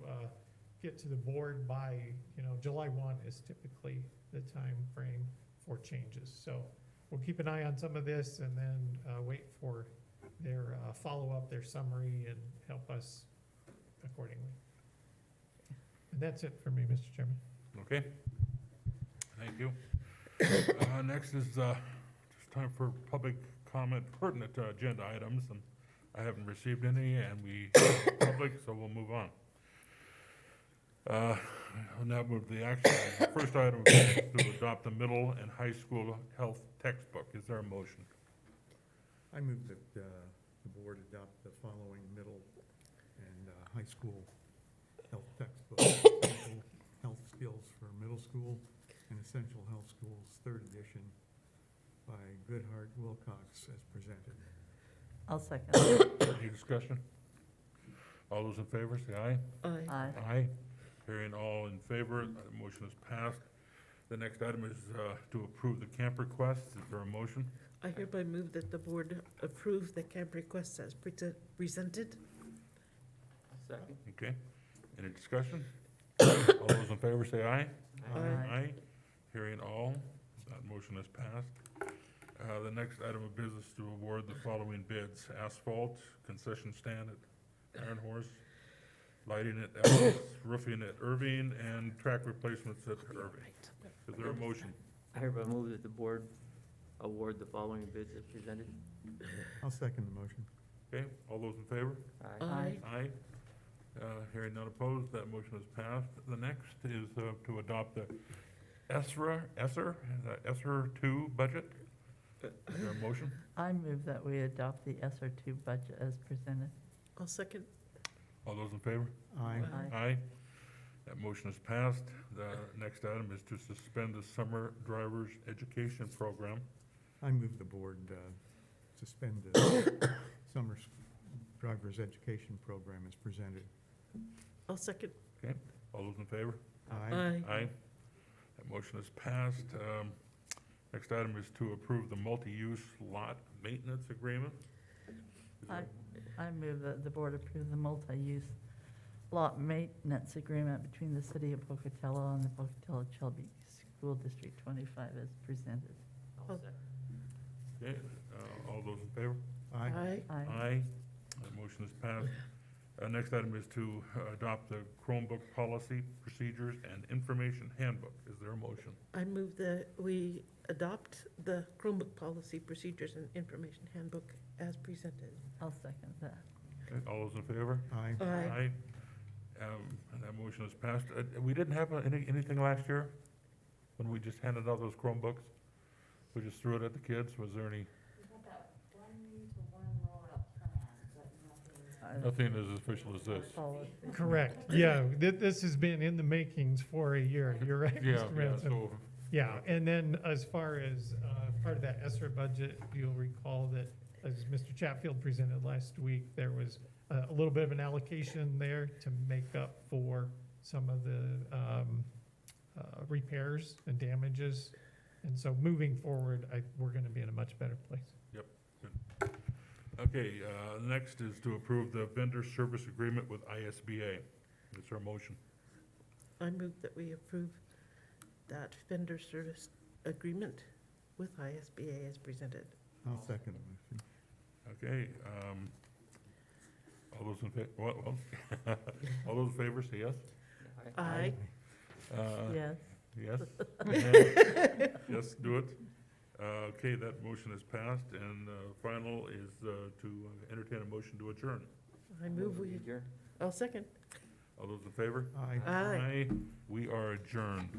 get to the board by, you know, July 1 is typically the time frame for changes. So we'll keep an eye on some of this and then wait for their follow-up, their summary, and help us accordingly. And that's it for me, Mr. Chairman. Okay. Thank you. Next is just time for public comment pertinent to agenda items, and I haven't received any, and we public, so we'll move on. I'll now move to the action. The first item is to adopt the middle and high school health textbook. Is there a motion? I move that the board adopt the following middle and high school health textbook. Essential Health Skills for Middle School and Essential Health Schools, 3rd edition, by Goodhart Wilcox as presented. I'll second. Any discussion? All those in favor, say aye. Aye. Aye. Aye. Hearing all in favor, the motion is passed. The next item is to approve the camp requests. Is there a motion? I hereby move that the board approve the camp requests as presented. Second. Okay. Any discussion? All those in favor, say aye. Aye. Aye. Hearing all, that motion is passed. The next item of business to award the following bids: asphalt, concession stand at Iron Horse, lighting at Ellis, roofing at Irving, and track replacements at Irving. Is there a motion? I hereby move that the board award the following bids as presented. I'll second the motion. Okay, all those in favor? Aye. Aye. Aye. Hearing none opposed, that motion is passed. The next is to adopt the ESSER 2 budget. Is there a motion? I move that we adopt the SR2 budget as presented. I'll second. All those in favor? Aye. Aye. That motion is passed. The next item is to suspend the summer driver's education program. I move the board suspend the summer driver's education program as presented. I'll second. Okay, all those in favor? Aye. Aye. That motion is passed. Next item is to approve the multi-use lot maintenance agreement. Is there- I move that the board approve the multi-use lot maintenance agreement between the city of Pocatello and the Pocatello Chubbuck School District 25 as presented. I'll second. Okay, all those in favor? Aye. Aye. Aye. Aye. That motion is passed. Next item is to adopt the Chromebook policy, procedures, and information handbook. Is there a motion? I move that we adopt the Chromebook policy, procedures, and information handbook as presented. I'll second that. Okay, all those in favor? Aye. Aye. And that motion is passed. We didn't have anything last year when we just handed out those Chromebooks? We just threw it at the kids? Was there any, We've got that one-to-one roll-up plan, but nothing as official as this? Policy. Correct, yeah, this has been in the makings for a year, you're right, Yeah, Mr. yeah, Ransom. so, Yeah, and then as far as part of that ESSER budget, you'll recall that, as Mr. Chatfield presented last week, there was a little bit of an allocation there to make up for some of the repairs and damages. And so moving forward, we're going to be in a much better place. okay, next is to approve the vendor service agreement with ISBA. Is there a motion? I move that we approve that vendor service agreement with ISBA as presented. I'll second the motion. Okay, all those in all those in favor, say yes? Aye. Yes. Yes? Yes, do it. Okay, that motion is passed, and final is to entertain a motion to adjourn. I move we, Adjourn. I'll second. All those in favor? Aye. Aye. We are adjourned.